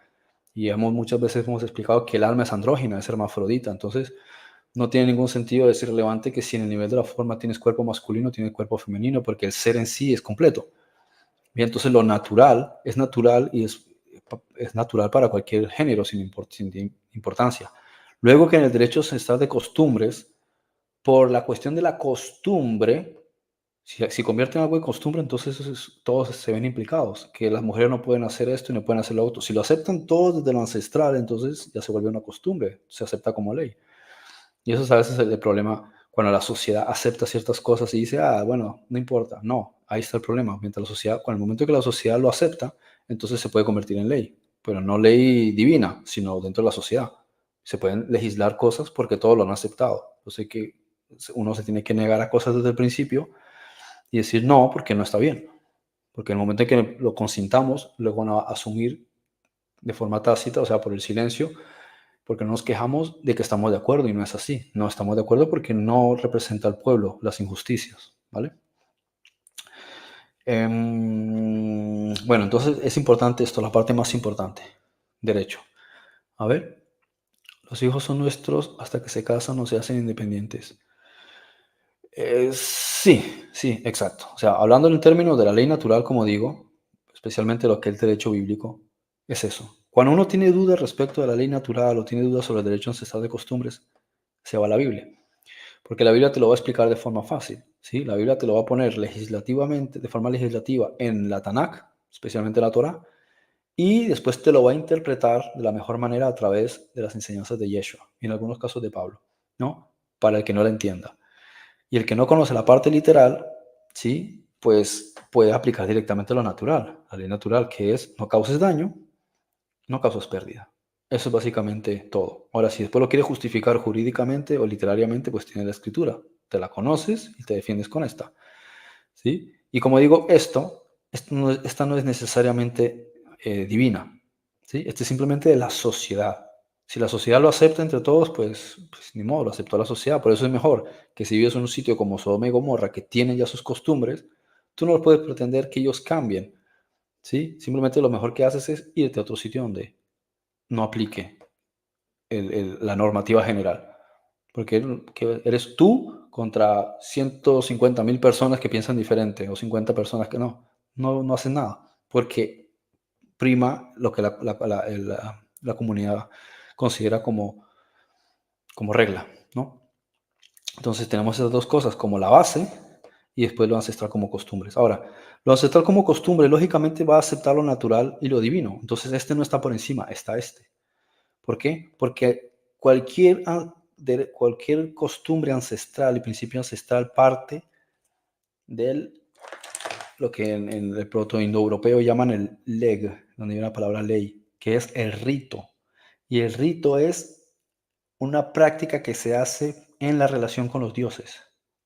Y muchas veces hemos explicado que el alma es andrógina, es hermafrodita, entonces no tiene ningún sentido decir relevante que si en el nivel de la forma tienes cuerpo masculino, tienes cuerpo femenino, porque el ser en sí es completo. Bien, entonces lo natural es natural y es natural para cualquier género sin importancia. Luego que en el derecho ancestral de costumbres, por la cuestión de la costumbre, si convierten algo en costumbre, entonces todos se ven implicados, que las mujeres no pueden hacer esto y no pueden hacer lo otro. Si lo aceptan todos desde lo ancestral, entonces ya se vuelve una costumbre, se acepta como ley. Y eso es a veces el problema cuando la sociedad acepta ciertas cosas y dice, ah, bueno, no importa. No, ahí está el problema. Mientras la sociedad, con el momento que la sociedad lo acepta, entonces se puede convertir en ley, pero no ley divina, sino dentro de la sociedad. Se pueden legislar cosas porque todos lo han aceptado. Entonces que uno se tiene que negar a cosas desde el principio y decir no, porque no está bien. Porque en el momento en que lo consintamos, luego van a asumir de forma tácita, o sea, por el silencio, porque no nos quejamos de que estamos de acuerdo y no es así. No estamos de acuerdo porque no representa al pueblo las injusticias, ¿vale? Bueno, entonces es importante esto, la parte más importante, derecho. A ver, los hijos son nuestros hasta que se casan o se hacen independientes. Sí, sí, exacto. O sea, hablando en términos de la ley natural, como digo, especialmente lo que es el derecho bíblico, es eso. Cuando uno tiene dudas respecto de la ley natural o tiene dudas sobre el derecho ancestral de costumbres, se va a la Biblia. Porque la Biblia te lo va a explicar de forma fácil, ¿sí? La Biblia te lo va a poner legislativamente, de forma legislativa en la Tanakh, especialmente la Torá, y después te lo va a interpretar de la mejor manera a través de las enseñanzas de Yeshua, y en algunos casos de Pablo, ¿no? Para el que no la entienda. Y el que no conoce la parte literal, ¿sí? Pues puede aplicar directamente lo natural, la ley natural, que es no causes daño, no causes pérdida. Eso es básicamente todo. Ahora, si después lo quieres justificar jurídicamente o literariamente, pues tienes la escritura. Te la conoces y te defiendes con esta. ¿Sí? Y como digo, esta no es necesariamente divina. ¿Sí? Este es simplemente de la sociedad. Si la sociedad lo acepta entre todos, pues ni modo, lo aceptó la sociedad. Por eso es mejor que si vives en un sitio como Sodoma y Gomorra, que tienen ya sus costumbres, tú no puedes pretender que ellos cambien. ¿Sí? Simplemente lo mejor que haces es irte a otro sitio donde no aplique la normativa general. Porque eres tú contra 150.000 personas que piensan diferente o 50 personas que no hacen nada. Porque prima lo que la comunidad considera como regla, ¿no? Entonces tenemos esas dos cosas como la base y después lo ancestral como costumbres. Ahora, lo ancestral como costumbre lógicamente va a aceptar lo natural y lo divino. Entonces este no está por encima, está este. ¿Por qué? Porque cualquier costumbre ancestral y principio ancestral parte de lo que en el proto-indoeuropeo llaman el leg, donde hay una palabra ley, que es el rito. Y el rito es una práctica que se hace en la relación con los dioses,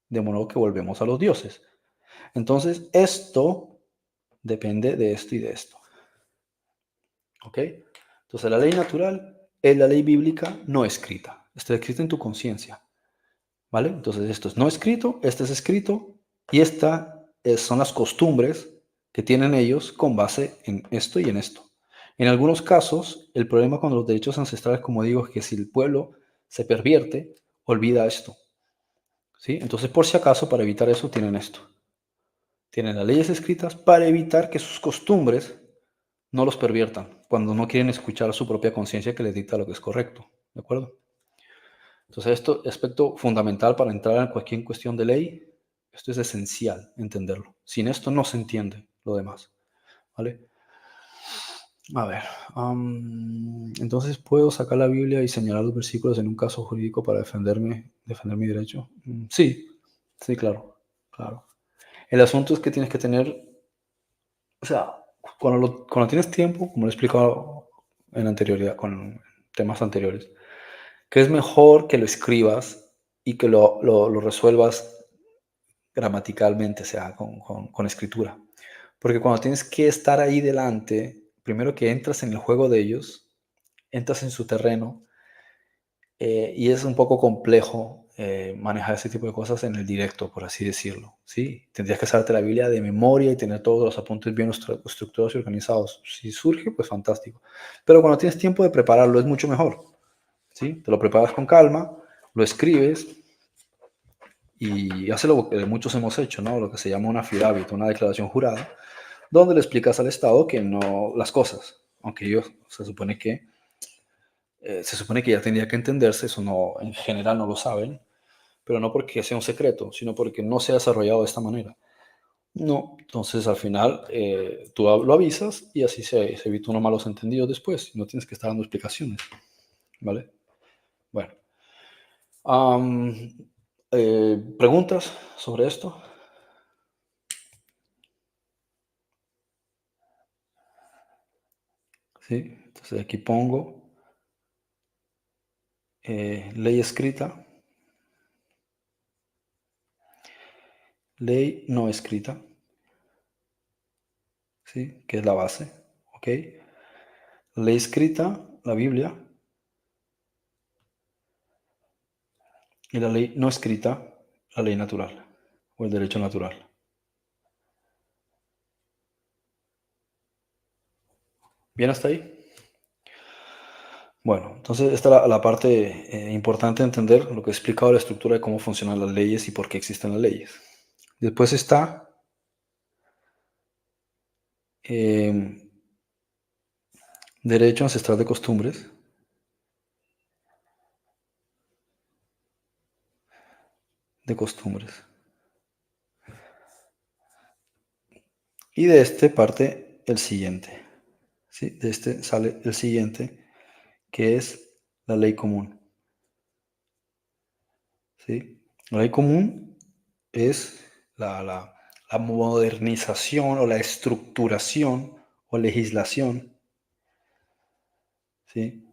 de modo que volvemos a los dioses. Entonces, esto depende de esto y de esto. ¿Ok? Entonces, la ley natural es la ley bíblica no escrita. Está escrita en tu conciencia. ¿Vale? Entonces, esto es no escrito, este es escrito, y estas son las costumbres que tienen ellos con base en esto y en esto. En algunos casos, el problema con los derechos ancestrales, como digo, es que si el pueblo se pervierte, olvida esto. ¿Sí? Entonces, por si acaso, para evitar eso, tienen esto. Tienen las leyes escritas para evitar que sus costumbres no los perviertan cuando no quieren escuchar a su propia conciencia que les dicta lo que es correcto. ¿De acuerdo? Entonces, esto es aspecto fundamental para entrar en cualquier cuestión de ley. Esto es esencial entenderlo. Sin esto no se entiende lo demás. ¿Vale? A ver, entonces puedo sacar la Biblia y señalar los versículos en un caso jurídico para defender mi derecho. Sí, sí, claro, claro. El asunto es que tienes que tener, o sea, cuando tienes tiempo, como lo he explicado en anterioridad, con temas anteriores, que es mejor que lo escribas y que lo resuelvas gramaticalmente, o sea, con escritura. Porque cuando tienes que estar ahí delante, primero que entras en el juego de ellos, entras en su terreno Y es un poco complejo manejar ese tipo de cosas en el directo, por así decirlo, ¿sí? Tendrías que saberte la Biblia de memoria y tener todos los apuntes bien estructurados y organizados. Si surge, pues fantástico. Pero cuando tienes tiempo de prepararlo es mucho mejor, ¿sí? Te lo preparas con calma, lo escribes y hace lo que muchos hemos hecho, ¿no? Lo que se llama una affidavit, una declaración jurada, donde le explicas al Estado que no las cosas, aunque ellos se supone que ya tendría que entenderse, eso no, en general no lo saben, pero no porque sea un secreto, sino porque no se ha desarrollado de esta manera. No, entonces al final tú lo avisas y así se evita unos malos entendidos después, no tienes que estar dando explicaciones, ¿vale? Bueno, am, ¿preguntas sobre esto? Sí, entonces aquí pongo ley escrita, ley no escrita, ¿sí? Que es la base, ¿ok? Ley escrita, la Biblia, y la ley no escrita, la ley natural o el derecho natural. ¿Bien hasta ahí? Bueno, entonces esta es la parte importante de entender lo que he explicado, la estructura de cómo funcionan las leyes y por qué existen las leyes. Después está eh, derecho ancestral de costumbres, de costumbres. Y de este parte el siguiente. ¿Sí? De este sale el siguiente, que es la ley común. ¿Sí? La ley común es la modernización o la estructuración o legislación, ¿sí?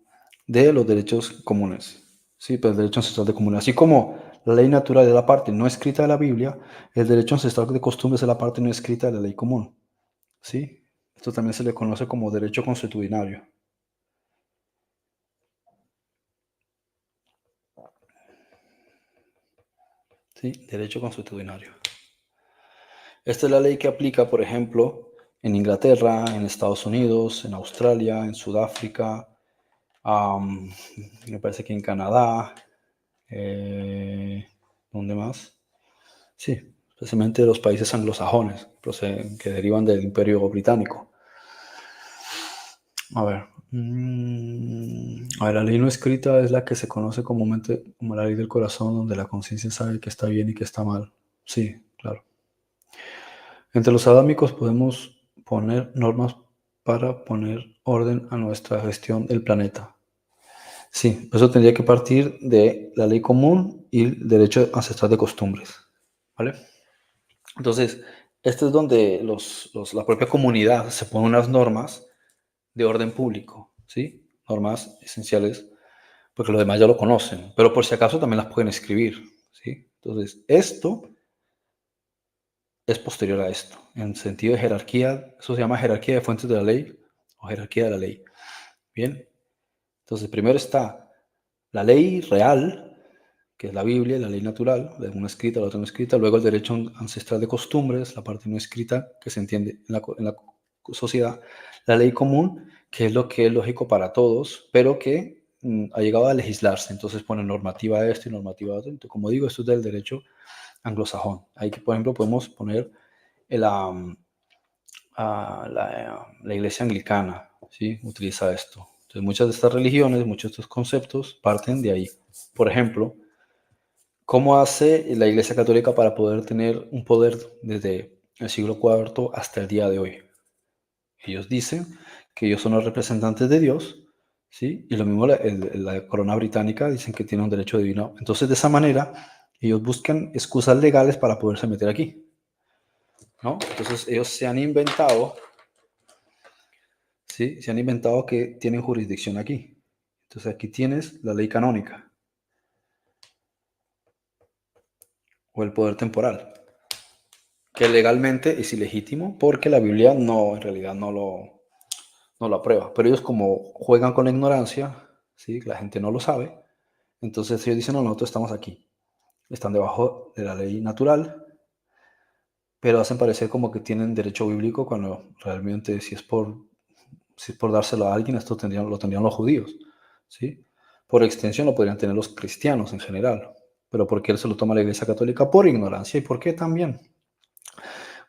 De los derechos comunes. Sí, pues el derecho ancestral de comunes. Así como la ley natural es la parte no escrita de la Biblia, el derecho ancestral de costumbres es la parte no escrita de la ley común. ¿Sí? Esto también se le conoce como derecho consuetudinario. ¿Sí? Derecho consuetudinario. Esta es la ley que aplica, por ejemplo, en Inglaterra, en Estados Unidos, en Australia, en Sudáfrica, am, me parece que en Canadá, eh, ¿dónde más? Sí, especialmente los países anglosajones, que derivan del Imperio Británico. A ver, la ley no escrita es la que se conoce comúnmente como la ley del corazón, donde la conciencia sabe que está bien y que está mal. Sí, claro. Entre los adámicos podemos poner normas para poner orden a nuestra gestión del planeta. Sí, eso tendría que partir de la ley común y el derecho ancestral de costumbres. ¿Vale? Entonces, este es donde la propia comunidad se pone unas normas de orden público, ¿sí? Normas esenciales, porque los demás ya lo conocen, pero por si acaso también las pueden escribir, ¿sí? Entonces, esto es posterior a esto. En sentido de jerarquía, eso se llama jerarquía de fuentes de la ley o jerarquía de la ley. Bien, entonces primero está la ley real, que es la Biblia, la ley natural, la una escrita, la otra no escrita, luego el derecho ancestral de costumbres, la parte no escrita que se entiende en la sociedad, la ley común, que es lo que es lógico para todos, pero que ha llegado a legislarse, entonces pone normativa a esto y normativa a otro. Entonces, como digo, esto es del derecho anglosajón. Ahí, por ejemplo, podemos poner el, la iglesia anglicana, ¿sí? Utiliza esto. Entonces, muchas de estas religiones, muchos de estos conceptos parten de ahí. Por ejemplo, ¿cómo hace la iglesia católica para poder tener un poder desde el siglo IV hasta el día de hoy? Ellos dicen que ellos son los representantes de Dios, ¿sí? Y lo mismo la corona británica dicen que tiene un derecho divino. Entonces, de esa manera, ellos buscan excusas legales para poderse meter aquí, ¿no? Entonces, ellos se han inventado, ¿sí? Se han inventado que tienen jurisdicción aquí. Entonces, aquí tienes la ley canónica o el poder temporal, que legalmente es ilegítimo porque la Biblia no, en realidad no lo aprueba. Pero ellos como juegan con la ignorancia, ¿sí? La gente no lo sabe, Entonces ellos dicen, no, nosotros estamos aquí. Están debajo de la ley natural, pero hacen parecer como que tienen derecho bíblico cuando realmente si es por dárselo a alguien, lo tendrían los judíos, ¿sí? Por extensión lo podrían tener los cristianos en general. Pero ¿por qué se lo toma la Iglesia Católica? Por ignorancia. ¿Y por qué también?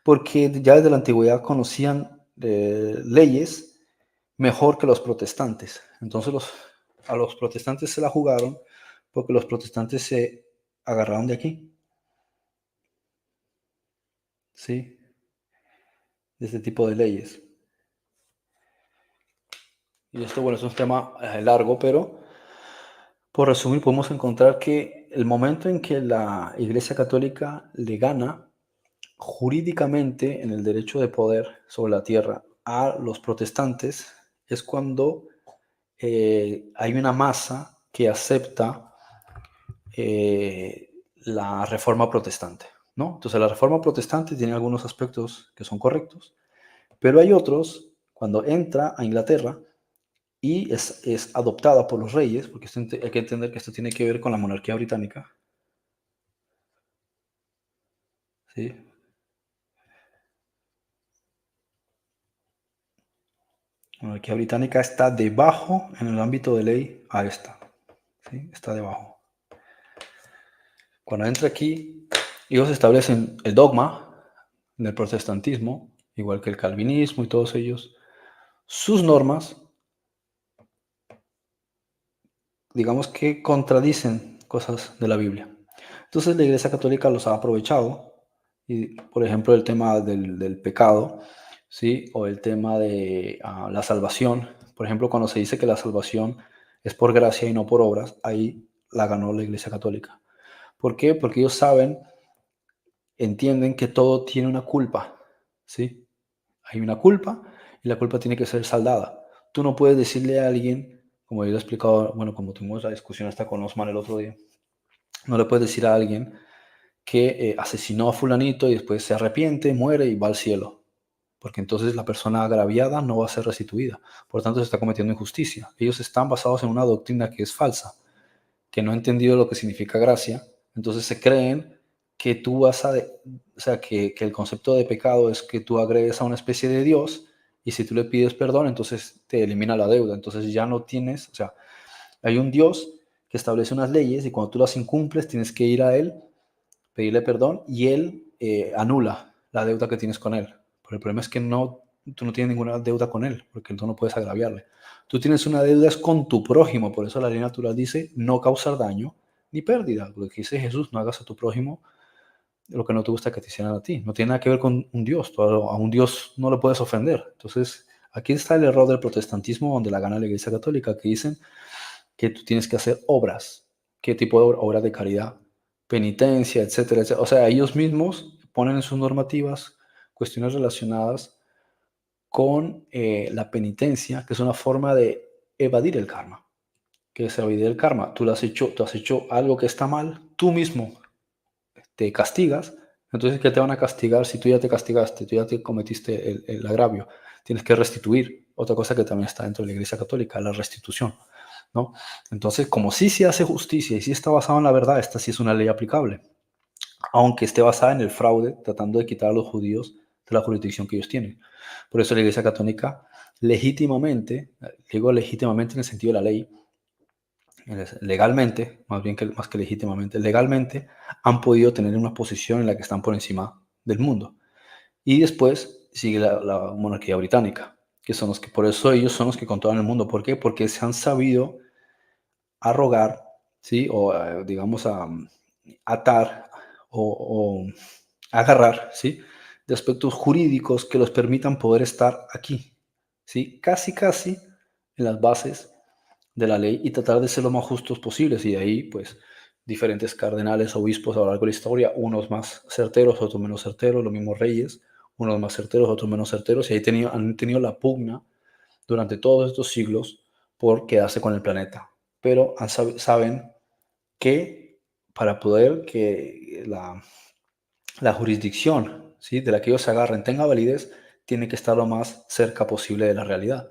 Porque ya desde la antigüedad conocían leyes mejor que los protestantes. Entonces a los protestantes se la jugaron porque los protestantes se agarraron de aquí, ¿sí? De este tipo de leyes. Y esto, bueno, es un tema largo, pero por resumir, podemos encontrar que el momento en que la Iglesia Católica le gana jurídicamente en el derecho de poder sobre la tierra a los protestantes es cuando hay una masa que acepta la reforma protestante, ¿no? Entonces la reforma protestante tiene algunos aspectos que son correctos, pero hay otros, cuando entra a Inglaterra y es adoptada por los reyes, porque hay que entender que esto tiene que ver con la monarquía británica, ¿sí? La monarquía británica está debajo en el ámbito de ley a esta, ¿sí? Está debajo. Cuando entra aquí, ellos establecen el dogma del protestantismo, igual que el calvinismo y todos ellos, sus normas, digamos que contradicen cosas de la Biblia. Entonces la Iglesia Católica los ha aprovechado, y, por ejemplo, el tema del pecado, ¿sí? O el tema de la salvación. Por ejemplo, cuando se dice que la salvación es por gracia y no por obras, ahí la ganó la Iglesia Católica. ¿Por qué? Porque ellos entienden que todo tiene una culpa, ¿sí? Hay una culpa y la culpa tiene que ser saldada. Tú no puedes decirle a alguien, como yo lo he explicado, bueno, como tuvimos la discusión hasta con Osman el otro día, no le puedes decir a alguien que asesinó a fulanito y después se arrepiente, muere y va al cielo, porque entonces la persona agraviada no va a ser restituida. Por tanto, se está cometiendo injusticia. Ellos están basados en una doctrina que es falsa, que no ha entendido lo que significa gracia, entonces se creen que tú o sea, que el concepto de pecado es que tú agredes a una especie de Dios y si tú le pides perdón, entonces te elimina la deuda, entonces ya no tienes, o sea, hay un Dios que establece unas leyes y cuando tú las incumples tienes que ir a Él, pedirle perdón y Él anula la deuda que tienes con Él. Pero el problema es que tú no tienes ninguna deuda con Él, porque tú no puedes agraviarle. Tú tienes una deuda es con tu prójimo, por eso la ley natural dice no causar daño ni pérdida. Lo que dice Jesús, no hagas a tu prójimo lo que no te gusta que te hicieran a ti. No tiene nada que ver con un Dios. A un Dios no le puedes ofender. Entonces, aquí está el error del protestantismo donde la gana la Iglesia Católica, que dicen que tú tienes que hacer obras. ¿Qué tipo de obras de caridad? Penitencia, etcétera, etcétera. O sea, ellos mismos ponen en sus normativas cuestiones relacionadas con la penitencia, que es una forma de evadir el karma. ¿Qué es evadir el karma? Tú has hecho algo que está mal, tú mismo te castigas, entonces ¿qué te van a castigar si tú ya te castigaste, tú ya te cometiste el agravio? Tienes que restituir. Otra cosa que también está dentro de la Iglesia Católica, la restitución, ¿no? Entonces, como sí se hace justicia y sí está basado en la verdad, esta sí es una ley aplicable, aunque esté basada en el fraude, tratando de quitar a los judíos de la jurisdicción que ellos tienen. Por eso la Iglesia Católica legítimamente, digo legítimamente en el sentido de la ley, legalmente, más que legítimamente, legalmente han podido tener una posición en la que están por encima del mundo. Y después sigue la monarquía británica, que son los que, por eso ellos son los que controlan el mundo. ¿Por qué? Porque se han sabido arrogar, ¿sí? O digamos atar o agarrar, ¿sí? De aspectos jurídicos que los permitan poder estar aquí, ¿sí? Casi, casi en las bases de la ley y tratar de ser lo más justos posibles. Y de ahí, pues, diferentes cardenales, obispos a lo largo de la historia, unos más certeros, otros menos certeros, los mismos reyes, unos más certeros, otros menos certeros, y ahí han tenido la pugna durante todos estos siglos por quedarse con el planeta. Pero saben que para poder que la jurisdicción, ¿sí? De la que ellos se agarren tenga validez, tiene que estar lo más cerca posible de la realidad.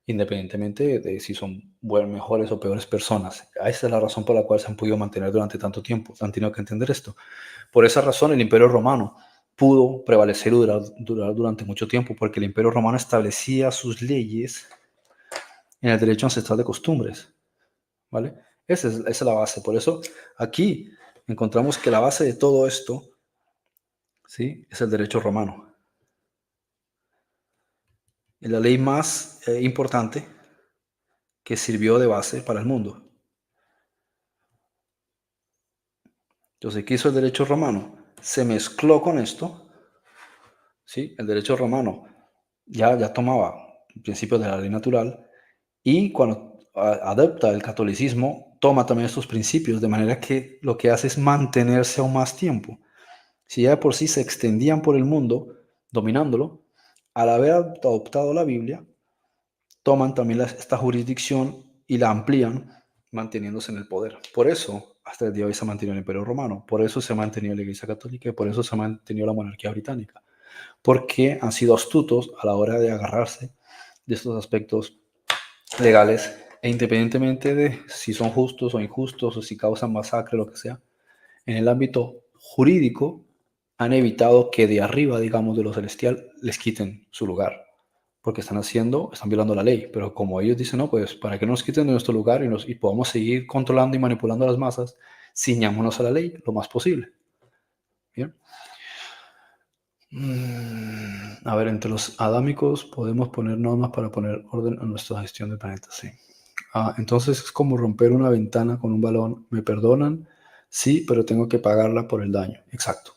independientemente de si son mejores o peores personas. Esa es la razón por la cual se han podido mantener durante tanto tiempo. Han tenido que entender esto. Por esa razón, el Imperio Romano pudo prevalecer y durar durante mucho tiempo, porque el Imperio Romano establecía sus leyes en el derecho ancestral de costumbres, ¿vale? Esa es la base. Por eso aquí encontramos que la base de todo esto, ¿sí?, es el derecho romano. Es la ley más importante que sirvió de base para el mundo. Entonces, ¿qué hizo el derecho romano? Se mezcló con esto, ¿sí? El derecho romano ya tomaba principios de la ley natural y cuando adopta el catolicismo, toma también estos principios, de manera que lo que hace es mantenerse aún más tiempo. Si ya de por sí se extendían por el mundo, dominándolo, al haber adoptado la Biblia, toman también esta jurisdicción y la amplían, manteniéndose en el poder. Por eso, hasta el día de hoy se ha mantenido el Imperio Romano, por eso se ha mantenido la Iglesia Católica y por eso se ha mantenido la monarquía británica, porque han sido astutos a la hora de agarrarse de estos aspectos legales e independientemente de si son justos o injustos o si causan masacre o lo que sea, en el ámbito jurídico han evitado que de arriba, digamos, de lo celestial, les quiten su lugar. Porque están violando la ley. Pero como ellos dicen, no, pues para que no nos quiten de nuestro lugar y podamos seguir controlando y manipulando a las masas, ciñámonos a la ley lo más posible. Bien. A ver, entre los adámicos podemos poner normas para poner orden a nuestra gestión del planeta, sí. Entonces es como romper una ventana con un balón. ¿Me perdonan? Sí, pero tengo que pagarla por el daño. Exacto.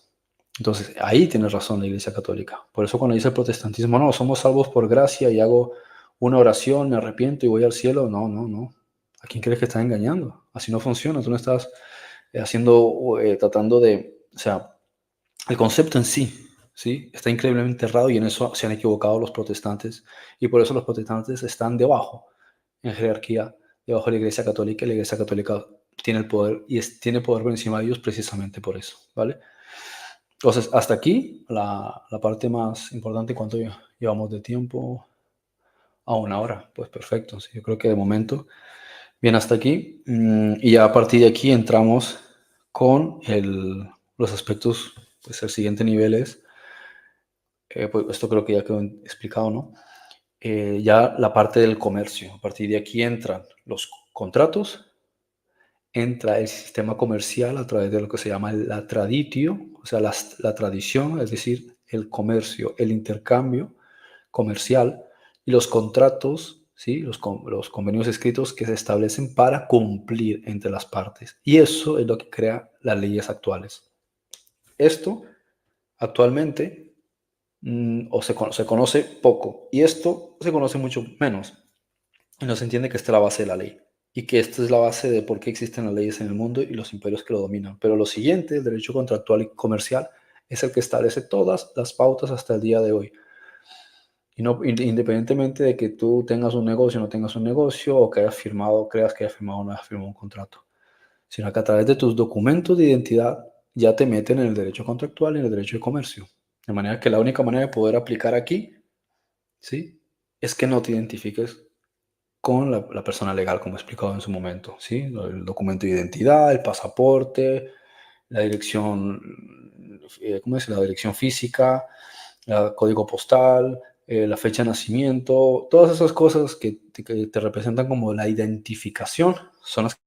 Entonces, ahí tiene razón la Iglesia Católica. Por eso cuando dice el protestantismo, no, somos salvos por gracia y hago una oración, me arrepiento y voy al cielo. No, no, no. ¿A quién crees que estás engañando? Así no funciona. Tú no estás tratando de, o sea, el concepto en sí, ¿sí? Está increíblemente errado y en eso se han equivocado los protestantes y por eso los protestantes están debajo, en jerarquía, debajo de la Iglesia Católica y la Iglesia Católica tiene el poder y tiene poder por encima de ellos precisamente por eso, ¿vale? Entonces, hasta aquí la parte más importante. ¿Cuánto llevamos de tiempo? A una hora. Pues perfecto. Sí, yo creo que de momento, bien hasta aquí. Y ya a partir de aquí entramos con los aspectos, pues el siguiente nivel es, pues esto creo que ya quedó explicado, ¿no? Ya la parte del comercio. A partir de aquí entran los contratos, entra el sistema comercial a través de lo que se llama la traditio, o sea, la tradición, es decir, el comercio, el intercambio comercial y los contratos, ¿sí? Los convenios escritos que se establecen para cumplir entre las partes. Y eso es lo que crea las leyes actuales. Esto actualmente se conoce poco y esto se conoce mucho menos. Y no se entiende que esta es la base de la ley y que esta es la base de por qué existen las leyes en el mundo y los imperios que lo dominan. Pero lo siguiente, el derecho contractual y comercial, es el que establece todas las pautas hasta el día de hoy. Y no, independientemente de que tú tengas un negocio o no tengas un negocio, o que hayas firmado, creas que hayas firmado o no hayas firmado un contrato, sino que a través de tus documentos de identidad ya te meten en el derecho contractual y en el derecho de comercio. De manera que la única manera de poder aplicar aquí, ¿sí?, es que no te identifiques con la persona legal, como he explicado en su momento, ¿sí? El documento de identidad, el pasaporte, la dirección, ¿cómo es? La dirección física, el código postal, la fecha de nacimiento, todas esas cosas que te representan como la identificación son las.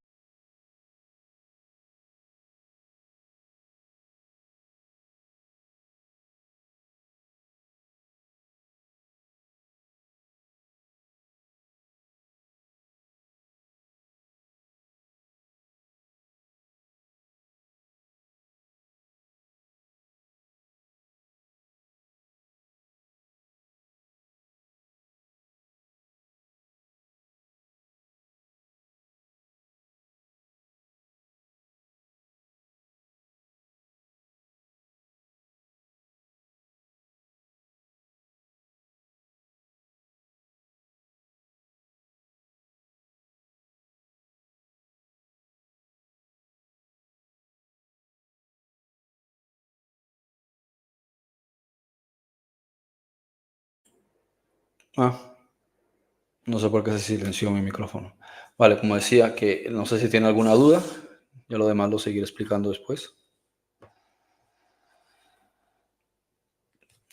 Ah, No sé por qué se silenció mi micrófono. Vale, como decía, que no sé si tiene alguna duda. Ya lo demás lo seguiré explicando después,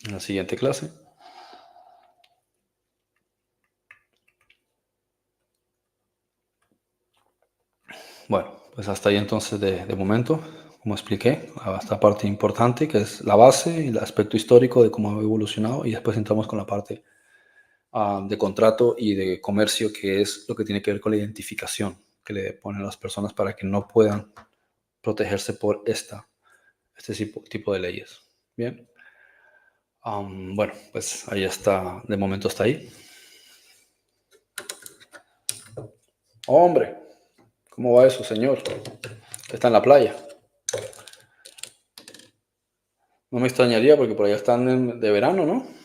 en la siguiente clase. Bueno, pues hasta ahí entonces de momento, como expliqué, a esta parte importante que es la base y el aspecto histórico de cómo ha evolucionado y después entramos con la parte de contrato y de comercio, que es lo que tiene que ver con la identificación que le ponen las personas para que no puedan protegerse por este tipo de leyes. Bien. Bueno, pues ahí está, de momento está ahí. Hombre, ¿cómo va eso, señor? Está en la playa. No me extrañaría porque por allá están de verano, ¿no?